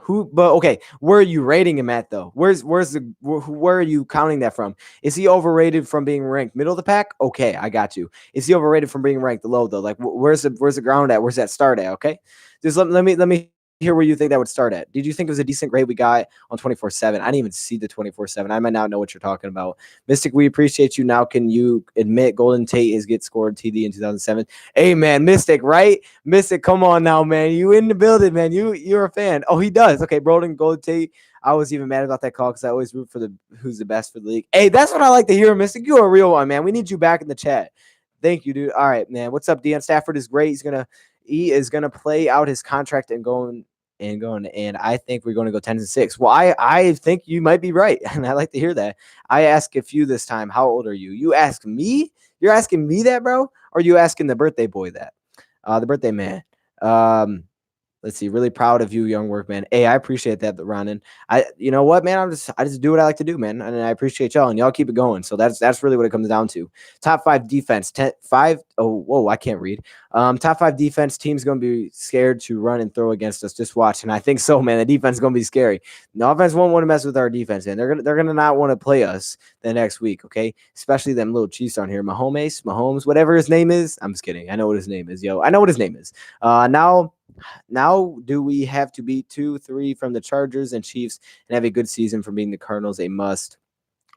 But okay, where are you rating him at though? Where are you counting that from? Is he overrated from being ranked middle of the pack? Okay, I got you. Is he overrated from being ranked low though? Like where's the ground at? Where's that start at? Okay, just let me hear where you think that would start at. Did you think it was a decent grade we got on 24/7? I didn't even see the 24/7. I might not know what you're talking about. Mystic, we appreciate you. Now, can you admit Golden Tate is get scored TD in 2007? Hey man, Mystic, right? Mystic, come on now, man. You in the building, man. You're a fan. Oh, he does. Okay, Broden Golden Tate. I was even mad about that call because I always root for who's the best for the league. Hey, that's what I like to hear, Mystic. You're a real one, man. We need you back in the chat. Thank you, dude. All right, man. What's up, Deion? Stafford is great. He is gonna play out his contract and going. And I think we're going to go 10-6. Well, I think you might be right, and I like to hear that. I ask a few this time. How old are you? You ask me? You're asking me that, bro? Or are you asking the birthday boy that? The birthday man. Let's see. Really proud of you, young workman. Hey, I appreciate that, Ronan. You know what, man? I just do what I like to do, man, and I appreciate y'all, and y'all keep it going. So that's really what it comes down to. Top 5 defense. 5. Oh, whoa, I can't read. Top 5 defense team's gonna be scared to run and throw against us. Just watch, and I think so, man. The defense is gonna be scary. The offense won't want to mess with our defense, and they're gonna not want to play us the next week, okay? Especially them little Chiefs on here, Mahomes, whatever his name is. I'm just kidding. I know what his name is, yo. I know what his name is. Now, do we have to beat 2-3 from the Chargers and Chiefs and have a good season from beating the Cardinals? A must.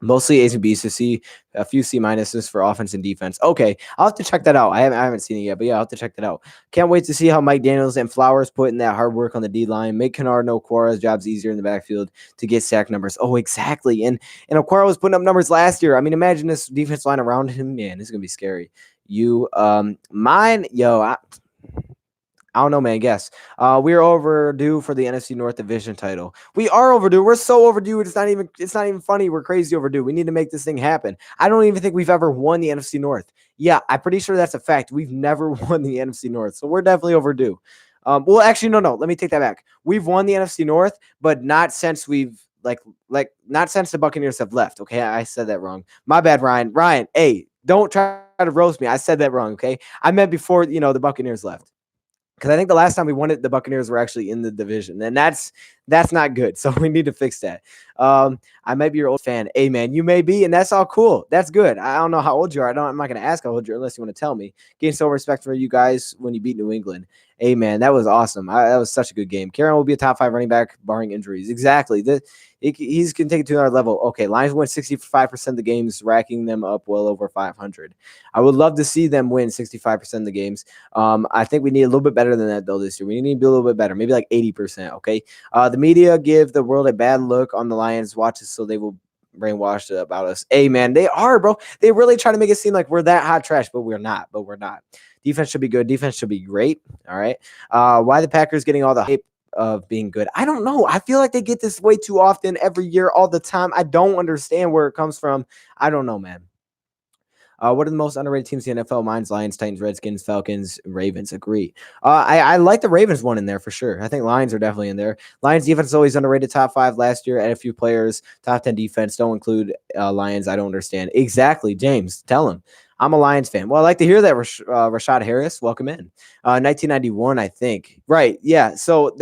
Mostly A's and B's to see a few C minuses for offense and defense. Okay, I'll have to check that out. I haven't seen it yet, but yeah, I'll have to check that out. Can't wait to see how Mike Daniels and Flowers put in that hard work on the D line. Make Kennard no Quara's jobs easier in the backfield to get sack numbers. Oh, exactly. And Okwara was putting up numbers last year. I mean, imagine this defense line around him. Man, this is gonna be scary. I don't know, man. Guess. We're overdue for the NFC North Division title. We are overdue. We're so overdue. It's not even funny. We're crazy overdue. We need to make this thing happen. I don't even think we've ever won the NFC North. Yeah, I'm pretty sure that's a fact. We've never won the NFC North. So we're definitely overdue. Well, actually, no. Let me take that back. We've won the NFC North, but not since we've not since the Buccaneers have left. Okay, I said that wrong. My bad, Ryan. Ryan, hey, don't try to roast me. I said that wrong. Okay, I meant before the Buccaneers left. Because I think the last time we won it, the Buccaneers were actually in the division, and that's not good. So we need to fix that. I might be your old fan. Hey, man, you may be, and that's all cool. That's good. I don't know how old you are. I'm not going to ask how old you are unless you want to tell me. Gain so respect for you guys when you beat New England. Hey, man, that was awesome. That was such a good game. Karen will be a top 5 running back, barring injuries. Exactly. He's going to take it to another level. Okay, Lions win 65% of the games, racking them up well over 500. I would love to see them win 65% of the games. I think we need a little bit better than that, though, this year. We need to be a little bit better, maybe like 80%, okay? The media give the world a bad look on the Lions. Watch it so they will brainwashed about us. Hey, man, they are, bro. They really try to make it seem like we're that hot trash, but we're not. Defense should be good. Defense should be great. All right. Why the Packers getting all the hype of being good? I don't know. I feel like they get this way too often every year, all the time. I don't understand where it comes from. I don't know, man. What are the most underrated teams in the NFL? Mine's Lions, Titans, Redskins, Falcons, Ravens. Agree. I like the Ravens one in there for sure. I think Lions are definitely in there. Lions defense is always underrated. Top 5 last year. Add a few players. Top 10 defense. Don't include Lions. I don't understand. Exactly. James, tell him. I'm a Lions fan. Well, I like to hear that, Rashad Harris. Welcome in. 1991, I think. Right. Yeah. So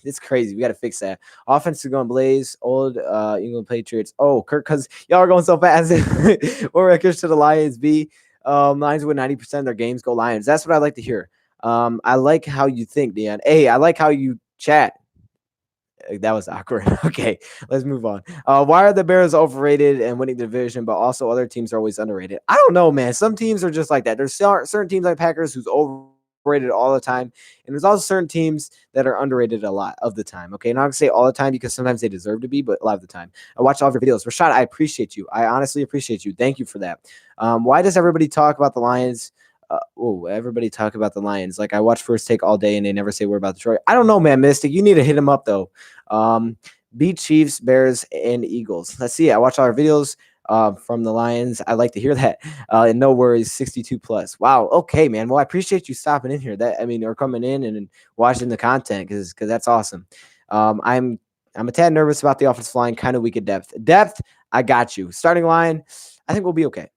it's crazy. We got to fix that. Offense is going blaze. Old England Patriots. Oh, Kirk Cousins. Y'all are going so fast. What records to the Lions be? Lions win 90% of their games. Go Lions. That's what I like to hear. I like how you think, Dan. Hey, I like how you chat. That was awkward. Okay, let's move on. Why are the Bears overrated and winning the division, but also other teams are always underrated? I don't know, man. Some teams are just like that. There's certain teams like Packers who's overrated all the time, and there's also certain teams that are underrated a lot of the time. Okay, not gonna say all the time because sometimes they deserve to be, but a lot of the time. I watch all of your videos. Rashad, I appreciate you. I honestly appreciate you. Thank you for that. Why does everybody talk about the Lions? Everybody talk about the Lions. Like I watch First Take all day and they never say we're about Detroit. I don't know, man. Mystic, you need to hit him up though. Beat Chiefs, Bears, and Eagles. Let's see. I watch all our videos from the Lions. I like to hear that. And no worries, 62 plus. Wow. Okay, man. Well, I appreciate you stopping in here. Or coming in and watching the content because that's awesome. I'm a tad nervous about the offensive line. Kind of weak at depth. I got you. Starting line, I think we'll be okay.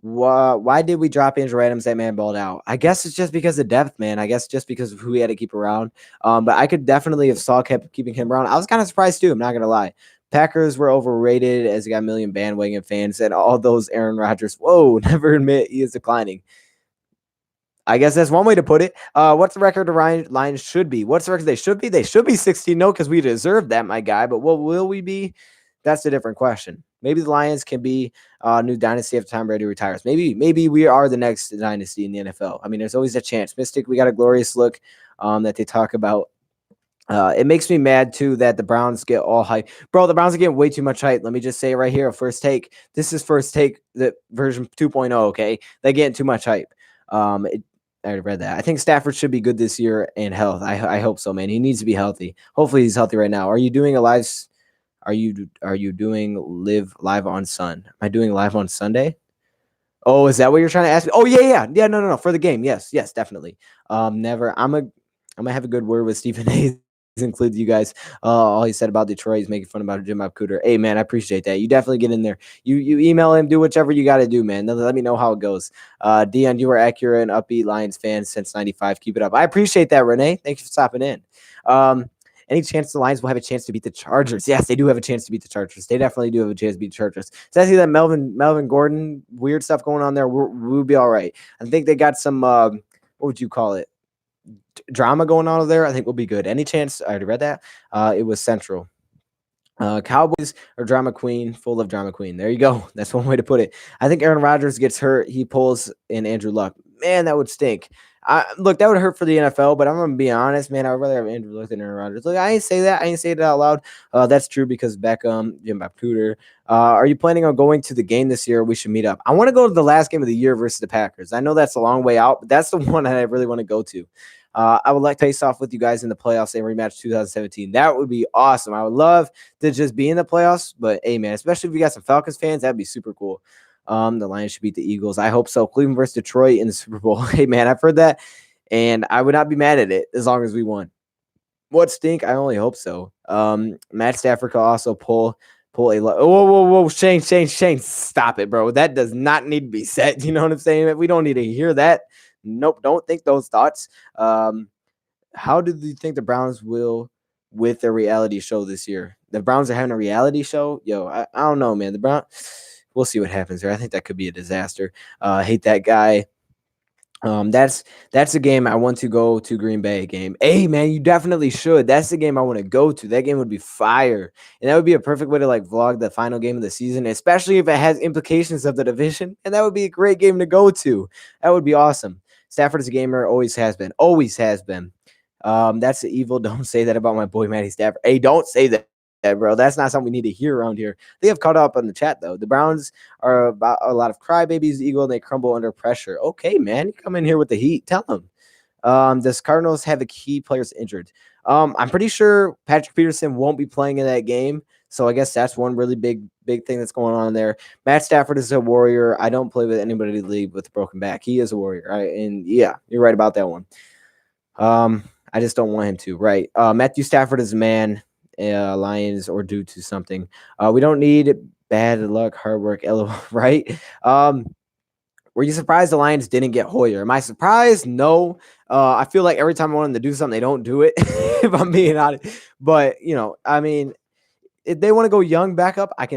Why did we drop Andrew Adams? That man balled out. I guess it's just because of depth, man. I guess just because of who we had to keep around. But I could definitely have Saul kept keeping him around. I was kind of surprised too. I'm not gonna lie. Packers were overrated as they got a million bandwagon fans and all those Aaron Rodgers. Whoa, never admit he is declining. I guess that's one way to put it. What's the record of Lions should be? What's the record they should be? They should be 16-0 because we deserve that, my guy. But what will we be? That's a different question. Maybe the Lions can be a new dynasty after Tom Brady retires. Maybe we are the next dynasty in the NFL. I mean, there's always a chance. Mystic, we got a glorious look that they talk about. It makes me mad, too, that the Browns get all hype. Bro, the Browns are getting way too much hype. Let me just say it right here. First Take. This is First Take, the version 2.0, okay? They're getting too much hype. I read that. I think Stafford should be good this year in health. I hope so, man. He needs to be healthy. Hopefully he's healthy right now. Are you doing a live... Are you doing live on Sun? Am I doing live on Sunday? Oh, is that what you're trying to ask me? Oh, yeah. No. For the game. Yes, definitely. Never. I'm gonna have a good word with Stephen A. Include you guys. All he said about Detroit is making fun about Jim Bob Cooter. Hey, man, I appreciate that. You definitely get in there. You email him, do whichever you got to do, man. Then let me know how it goes. Dion, you are accurate and upbeat Lions fan since '95. Keep it up. I appreciate that, Renee. Thanks for stopping in. Any chance the Lions will have a chance to beat the Chargers? Yes, they do have a chance to beat the Chargers. They definitely do have a chance to beat the Chargers. So I see that Melvin Gordon, weird stuff going on there. We'll be all right. I think they got some, what would you call it? Drama going on over there. I think we'll be good. Any chance? I already read that. It was Central. Cowboys are drama queen, full of drama queen. There you go. That's one way to put it. I think Aaron Rodgers gets hurt. He pulls in Andrew Luck. Man, that would stink. Look, that would hurt for the NFL, but I'm going to be honest, man. I'd rather have Andrew Luck than Aaron Rodgers. Look, I ain't say that. I ain't say it out loud. That's true because Beckham, Jim Bob Cooter. Are you planning on going to the game this year? We should meet up. I want to go to the last game of the year versus the Packers. I know that's a long way out, but that's the one that I really want to go to. I would like to face off with you guys in the playoffs and rematch 2017. That would be awesome. I would love to just be in the playoffs, but hey, man, especially if you got some Falcons fans, that'd be super cool. The Lions should beat the Eagles. I hope so. Cleveland versus Detroit in the Super Bowl. Hey, man, I've heard that, and I would not be mad at it as long as we won. What stink? I only hope so. Matt Stafford could also pull a whoa, Shane, stop it, bro. That does not need to be said. You know what I'm saying? We don't need to hear that. Nope, don't think those thoughts. How do you think the Browns will with their reality show this year? The Browns are having a reality show? Yo, I don't know, man. The Browns, we'll see what happens there. I think that could be a disaster. Hate that guy. That's a game I want to go to Green Bay game. Hey man, you definitely should. That's the game I want to go to. That game would be fire. And that would be a perfect way to like vlog the final game of the season, especially if it has implications of the division. And that would be a great game to go to. That would be awesome. Stafford is a gamer, always has been. Always has been. That's the evil. Don't say that about my boy Matty Stafford. Hey, don't say that, bro. That's not something we need to hear around here. They have caught up on the chat though. The Browns are about a lot of crybabies, eagle, and they crumble under pressure. Okay, man, you come in here with the heat. Tell them. Does Cardinals have the key players injured? I'm pretty sure Patrick Peterson won't be playing in that game. So I guess that's one really big thing that's going on there. Matt Stafford is a warrior. I don't play with anybody to leave with a broken back. He is a warrior, right? And yeah, you're right about that one. I just don't want him to, right? Matthew Stafford is a man. Lions or due to something. We don't need bad luck, hard work, right? Were you surprised the Lions didn't get Hoyer? Am I surprised? No. I feel like every time I want them to do something, they don't do it, if I'm being honest. But, I mean, if they want to go young backup, I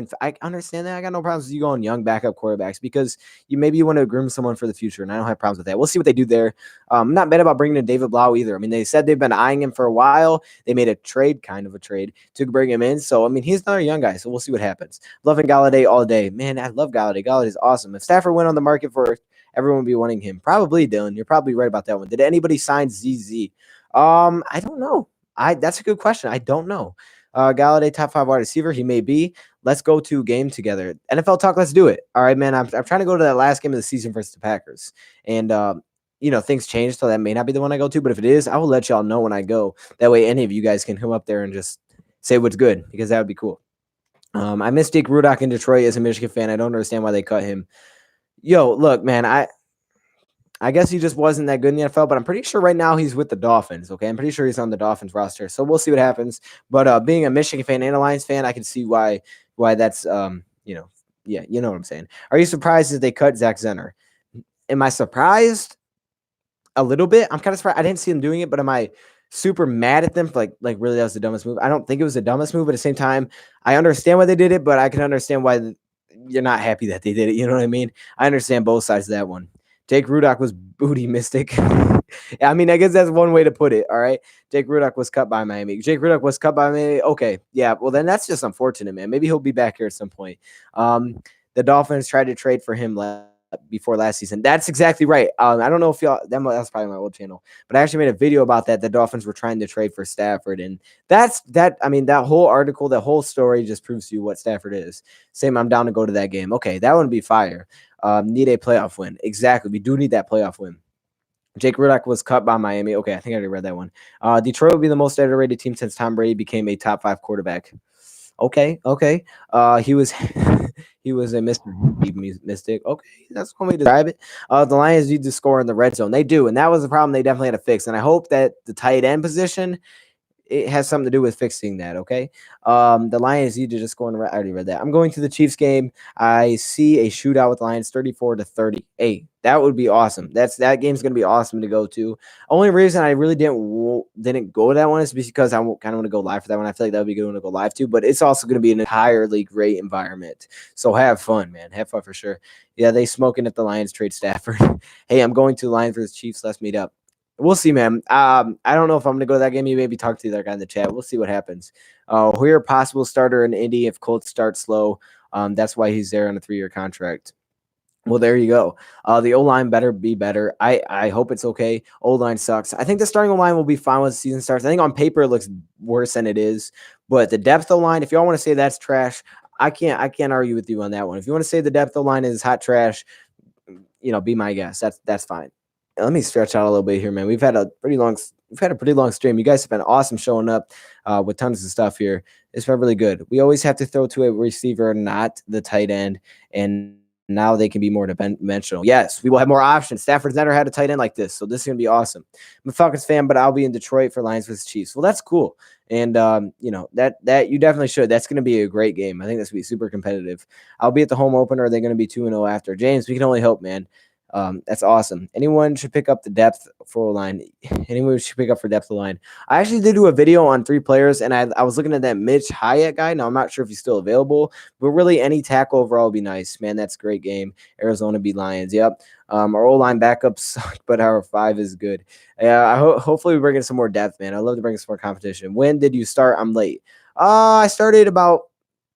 understand that. I got no problems with you going young backup quarterbacks because maybe you want to groom someone for the future, and I don't have problems with that. We'll see what they do there. I'm not bad about bringing in David Blau either. I mean, they said they've been eyeing him for a while. They made a kind of a trade to bring him in. So, I mean, he's another young guy, so we'll see what happens. Loving Galladay all day. Man, I love Galladay. Galladay's awesome. If Stafford went on the market for everyone would be wanting him. Probably, Dylan. You're probably right about that one. Did anybody sign ZZ? I don't know. That's a good question. I don't know. Galladay, top 5 wide receiver. He may be. Let's go to game together. NFL talk. Let's do it. All right, man. I'm trying to go to that last game of the season versus the Packers. And, things change, so that may not be the one I go to. But if it is, I will let y'all know when I go. That way, any of you guys can come up there and just say what's good, because that would be cool. I miss Dick Rudock in Detroit as a Michigan fan. I don't understand why they cut him. Yo, look, man, I guess he just wasn't that good in the NFL, but I'm pretty sure right now he's with the Dolphins, okay? I'm pretty sure he's on the Dolphins roster, so we'll see what happens. But being a Michigan fan and a Lions fan, I can see why that's, yeah, you know what I'm saying. Are you surprised that they cut Zach Zenner? Am I surprised? A little bit. I'm kind of surprised. I didn't see them doing it, but am I super mad at them for like really that was the dumbest move? I don't think it was the dumbest move, but at the same time, I understand why they did it, but I can understand why you're not happy that they did it. You know what I mean? I understand both sides of that one. Jake Rudock was booty mystic. I mean, I guess that's one way to put it. All right. Jake Rudock was cut by Miami. Jake Rudock was cut by Miami. Okay. Yeah. Well, then that's just unfortunate, man. Maybe he'll be back here at some point. The Dolphins tried to trade for him before last season. That's exactly right. I don't know if y'all, that's probably my old channel, but I actually made a video about that. The Dolphins were trying to trade for Stafford. And I mean, that whole article, that whole story just proves to you what Stafford is. Same, I'm down to go to that game. Okay. That would be fire. Need a playoff win. Exactly. We do need that playoff win. Jake Rudock was cut by Miami. Okay, I think I already read that one. Detroit will be the most underrated team since Tom Brady became a top 5 quarterback. Okay. He was he was a mystic. Okay, that's one way to describe it. The Lions need to score in the red zone. They do, and that was the problem they definitely had to fix. And I hope that the tight end position, it has something to do with fixing that, okay? The Lions need to just score in the red. I already read that. I'm going to the Chiefs game. I see a shootout with Lions 34-30. Hey, that would be awesome. That game's going to be awesome to go to. Only reason I really didn't go to that one is because I kind of want to go live for that one. I feel like that would be a good one to go live to, but it's also going to be an entirely great environment. So have fun, man. Have fun for sure. Yeah, they smoking at the Lions trade Stafford. Hey, I'm going to the Lions versus Chiefs. Let's meet up. We'll see, man. I don't know if I'm going to go to that game. You maybe talk to the other guy in the chat. We'll see what happens. Hoyer, possible starter in Indy if Colts start slow. That's why he's there on a 3-year contract. Well, there you go. The O-line better be better. I hope it's okay. O-line sucks. I think the starting O-line will be fine when the season starts. I think on paper it looks worse than it is. But the depth O-line, if y'all want to say that's trash, I can't argue with you on that one. If you want to say the depth O-line is hot trash, be my guest. That's fine. Let me stretch out a little bit here, man. We've had a pretty long stream. You guys have been awesome showing up with tons of stuff here. It's been really good. We always have to throw to a receiver, not the tight end, and now they can be more dimensional. Yes, we will have more options. Stafford's never had a tight end like this, so this is gonna be awesome. I'm a Falcons fan, but I'll be in Detroit for Lions vs. Chiefs. Well, that's cool, and that you definitely should. That's gonna be a great game. I think that's gonna be super competitive. I'll be at the home opener. Are they gonna be 2-0 after? James, we can only hope, man. That's awesome. Anyone should pick up the depth for line. Anyone should pick up for depth of line. I actually did do a video on 3 players, and I was looking at that Mitch Hyatt guy. Now I'm not sure if he's still available, but really any tackle overall would be nice. Man, that's a great game. Arizona beat Lions. Yep. Our O-line backups suck, but our 5 is good. Yeah, hopefully we bring in some more depth, man. I love to bring in some more competition. When did you start? I'm late. I started about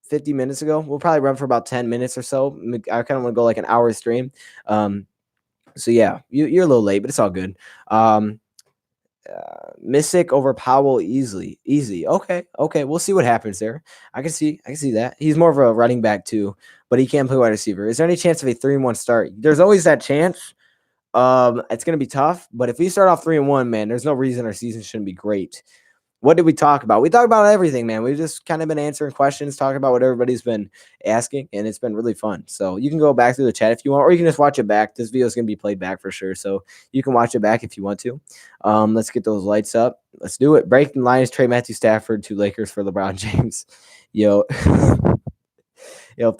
50 minutes ago. We'll probably run for about 10 minutes or so. I kind of want to go like an hour stream. So yeah, you're a little late, but it's all good. Missick over Powell easy. Okay. We'll see what happens there. I can see that. He's more of a running back too, but he can't play wide receiver. Is there any chance of a 3-1 start? There's always that chance. It's gonna be tough, but if we start off 3-1, man, there's no reason our season shouldn't be great. What did we talk about? We talked about everything, man. We've just kind of been answering questions, talking about what everybody's been asking, and it's been really fun. So you can go back through the chat if you want, or you can just watch it back. This video is going to be played back for sure, so you can watch it back if you want to. Let's get those lights up. Let's do it. Breaking Lions trade Matthew Stafford to Lakers for LeBron James. Yo. Yo, if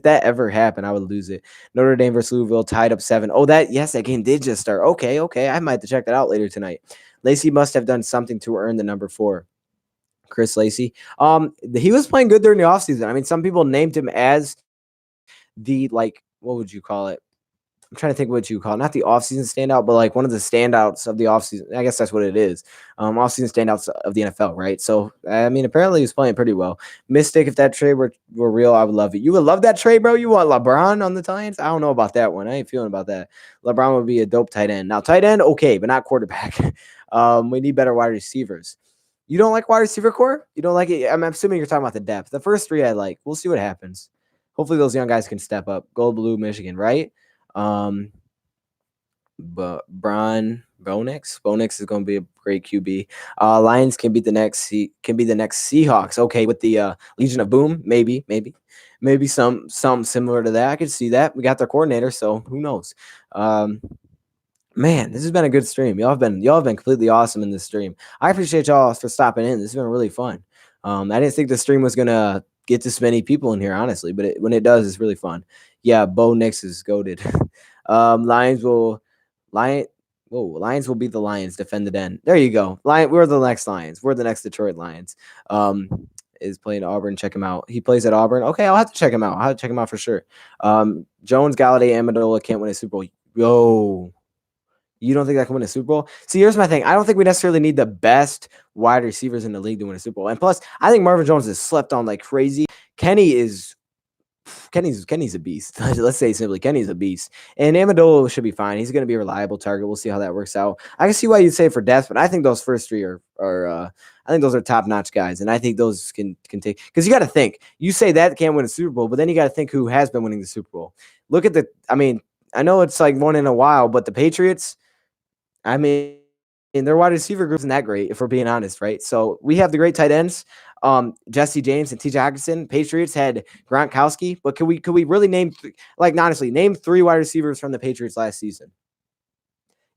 that ever happened, I would lose it. Notre Dame versus Louisville tied up 7. Oh, that game did just start. Okay. I might have to check that out later tonight. Lacey must have done something to earn the number 4. Chris Lacey. He was playing good during the offseason. I mean, some people named him as the, like, what would you call it? I'm trying to think what you call it. Not the offseason standout, but like one of the standouts of the offseason. I guess that's what it is. Offseason standouts of the NFL, right? So, I mean, apparently he was playing pretty well. Mystic, if that trade were real, I would love it. You would love that trade, bro? You want LeBron on the Titans? I don't know about that one. I ain't feeling about that. LeBron would be a dope tight end. Now, tight end, okay, but not quarterback. We need better wide receivers. You don't like wide receiver core? You don't like it? I'm assuming you're talking about the depth. The first 3 I like. We'll see what happens. Hopefully those young guys can step up. Gold Blue, Michigan, right? But Bonix is going to be a great QB. Lions can be the next Seahawks. Okay, with the Legion of Boom, maybe some similar to that. I could see that. We got their coordinator, so who knows? Man, this has been a good stream. Y'all have been completely awesome in this stream. I appreciate y'all for stopping in. This has been really fun. I didn't think the stream was gonna get this many people in here, honestly, but when it does, it's really fun. Yeah, Bo Nix is goated. Lions will be the Lions. Defend the den. There you go. We're the next Lions. We're the next Detroit Lions. Is playing Auburn. Check him out. He plays at Auburn. Okay, I'll have to check him out. I'll have to check him out for sure. Jones, Galladay, Amendola can't win a Super Bowl. Yo. You don't think that can win a Super Bowl? See, here's my thing. I don't think we necessarily need the best wide receivers in the league to win a Super Bowl. And plus, I think Marvin Jones is slept on like crazy. Kenny's a beast. Let's say simply, Kenny's a beast. And Amendola should be fine. He's going to be a reliable target. We'll see how that works out. I can see why you'd say for depth, but I think those first 3 are I think those are top-notch guys, and I think those can take – because you got to think. You say that can't win a Super Bowl, but then you got to think who has been winning the Super Bowl. Look at I know it's like one in a while, but the Patriots – I mean, their wide receiver group isn't that great, if we're being honest, right? So we have the great tight ends, Jesse James and T.J. Hockenson. Patriots had Gronkowski, but could we really name honestly name 3 wide receivers from the Patriots last season?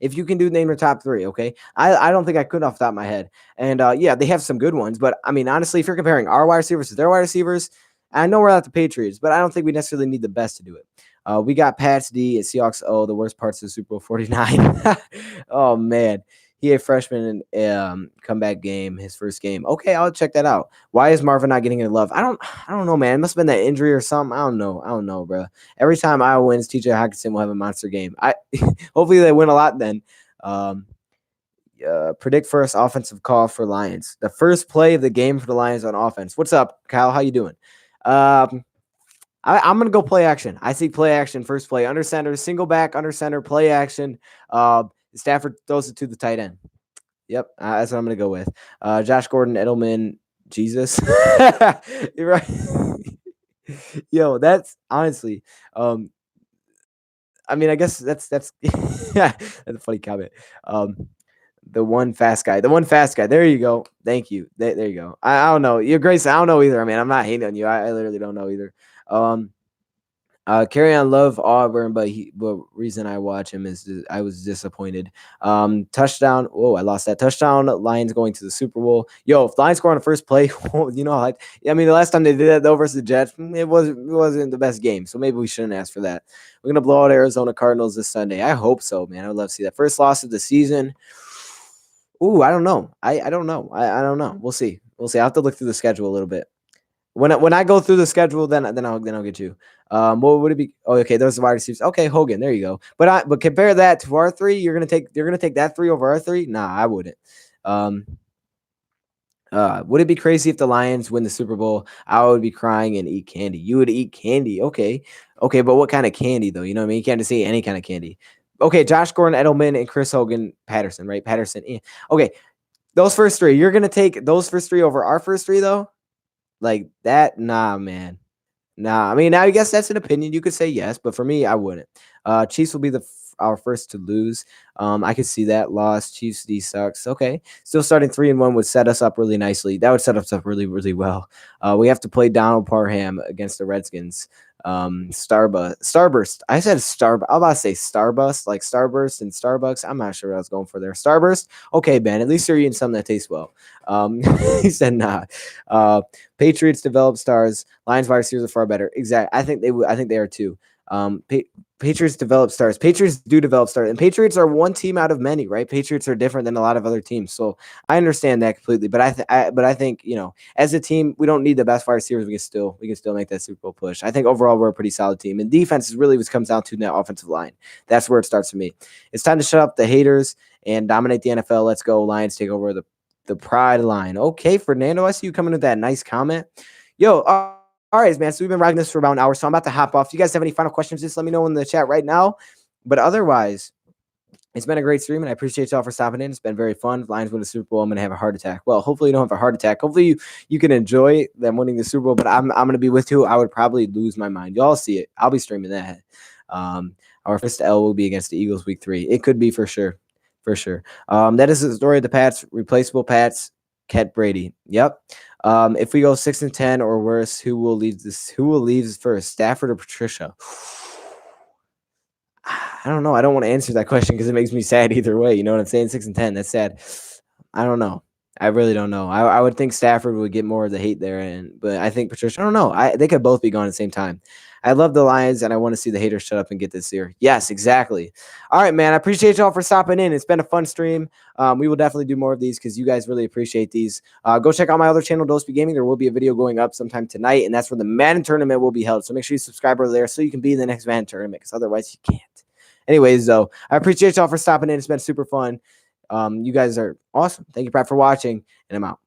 If you can name your top 3, okay? I don't think I could off the top of my head. And yeah, they have some good ones, but I mean, honestly, if you're comparing our wide receivers to their wide receivers, I know we're not the Patriots, but I don't think we necessarily need the best to do it. We got Pats D and Seahawks O, the worst parts of the Super Bowl 49. Oh, man. He a freshman comeback game, his first game. Okay, I'll check that out. Why is Marvin not getting any love? I don't know, man. It must have been that injury or something. I don't know, bro. Every time Iowa wins, TJ Hockenson will have a monster game. Hopefully they win a lot then. Predict first offensive call for Lions. The first play of the game for the Lions on offense. What's up, Kyle? How you doing? I'm going to go play action. I see play action, first play. Under center, single back, under center, play action. Stafford throws it to the tight end. Yep, that's what I'm going to go with. Josh Gordon, Edelman, Jesus. You're right. Yo, that's honestly, I mean, I guess that's that's a funny comment. The one fast guy. There you go. Thank you. There you go. I don't know. Your Grace, I don't know either. I mean, I'm not hating on you. I literally don't know either. Carry on love Auburn, but reason I watch him is I was disappointed. Touchdown. Oh, I lost that touchdown. Lions going to the Super Bowl. Yo, if Lions score on the first play, you know, I mean, the last time they did that though versus the Jets, it wasn't the best game. So maybe we shouldn't ask for that. We're gonna blow out Arizona Cardinals this Sunday. I hope so, man. I would love to see that first loss of the season. Ooh, I don't know. I don't know. I don't know. We'll see. I have to look through the schedule a little bit. When I go through the schedule, then I'll get you. What would it be? Oh, okay, those are wide receivers. Okay, Hogan, there you go. But compare that to our three. You're gonna take that three over our three? Nah, I wouldn't. Um, would it be crazy if the Lions win the Super Bowl? I would be crying and eat candy. You would eat candy, okay, but what kind of candy though? You know what I mean? You can't just say any kind of candy. Okay, Josh Gordon, Edelman, and Chris Hogan, Patterson, right? Patterson. Yeah. Okay, those first three. You're gonna take those first three over our first three though? Like that? Nah, man. Nah, I mean, now I guess that's an opinion. You could say yes, but for me, I wouldn't. Chiefs will be our first to lose. I could see that loss. Chiefs D sucks. Okay, still starting 3-1 would set us up really nicely. That would set us up really, really well. We have to play Donald Parham against the Redskins. Starburst. I said I'm about to say Starburst, like Starburst and Starbucks. I'm not sure what I was going for there. Starburst. Okay, Ben. At least you're eating something that tastes well. He said nah. Patriots develop stars. Lions wide receivers are far better. Exactly. I think they are too. Patriots develop stars. Patriots do develop stars, and Patriots are one team out of many, right? Patriots are different than a lot of other teams, so I understand that completely. But I think as a team, we don't need the best wide receivers. We can still make that Super Bowl push. I think overall we're a pretty solid team, and defense is really what comes down to that offensive line. That's where it starts for me. It's time to shut up the haters and dominate the NFL. Let's go, Lions! Take over the pride line. Okay, Fernando, I see you coming with that nice comment. Yo, all right, man. So we've been rocking this for about an hour, so I'm about to hop off. If you guys have any final questions, just let me know in the chat right now. But otherwise, it's been a great stream, and I appreciate y'all for stopping in. It's been very fun. Lions win the Super Bowl. I'm gonna have a heart attack. Well, hopefully you don't have a heart attack. Hopefully you can enjoy them winning the Super Bowl. But I'm gonna be with you. I would probably lose my mind. Y'all see it. I'll be streaming that. Our first L will be against the Eagles week 3. It could be for sure. For sure. That is the story of the Pats. Replaceable Pats. Ket Brady. Yep. If we go 6-10 or worse, who will leave first? Stafford or Patricia? I don't know. I don't want to answer that question because it makes me sad either way. You know what I'm saying? 6-10. That's sad. I don't know. I really don't know. I would think Stafford would get more of the hate there, but I think Patricia. I don't know. They could both be gone at the same time. I love the Lions, and I want to see the haters shut up and get this year. Yes, exactly. All right, man. I appreciate y'all for stopping in. It's been a fun stream. We will definitely do more of these because you guys really appreciate these. Go check out my other channel, DoseOfDion Gaming. There will be a video going up sometime tonight, and that's where the Madden tournament will be held. So make sure you subscribe over there so you can be in the next Madden tournament because otherwise you can't. Anyways, though, I appreciate y'all for stopping in. It's been super fun. You guys are awesome. Thank you, Pat, for watching, and I'm out.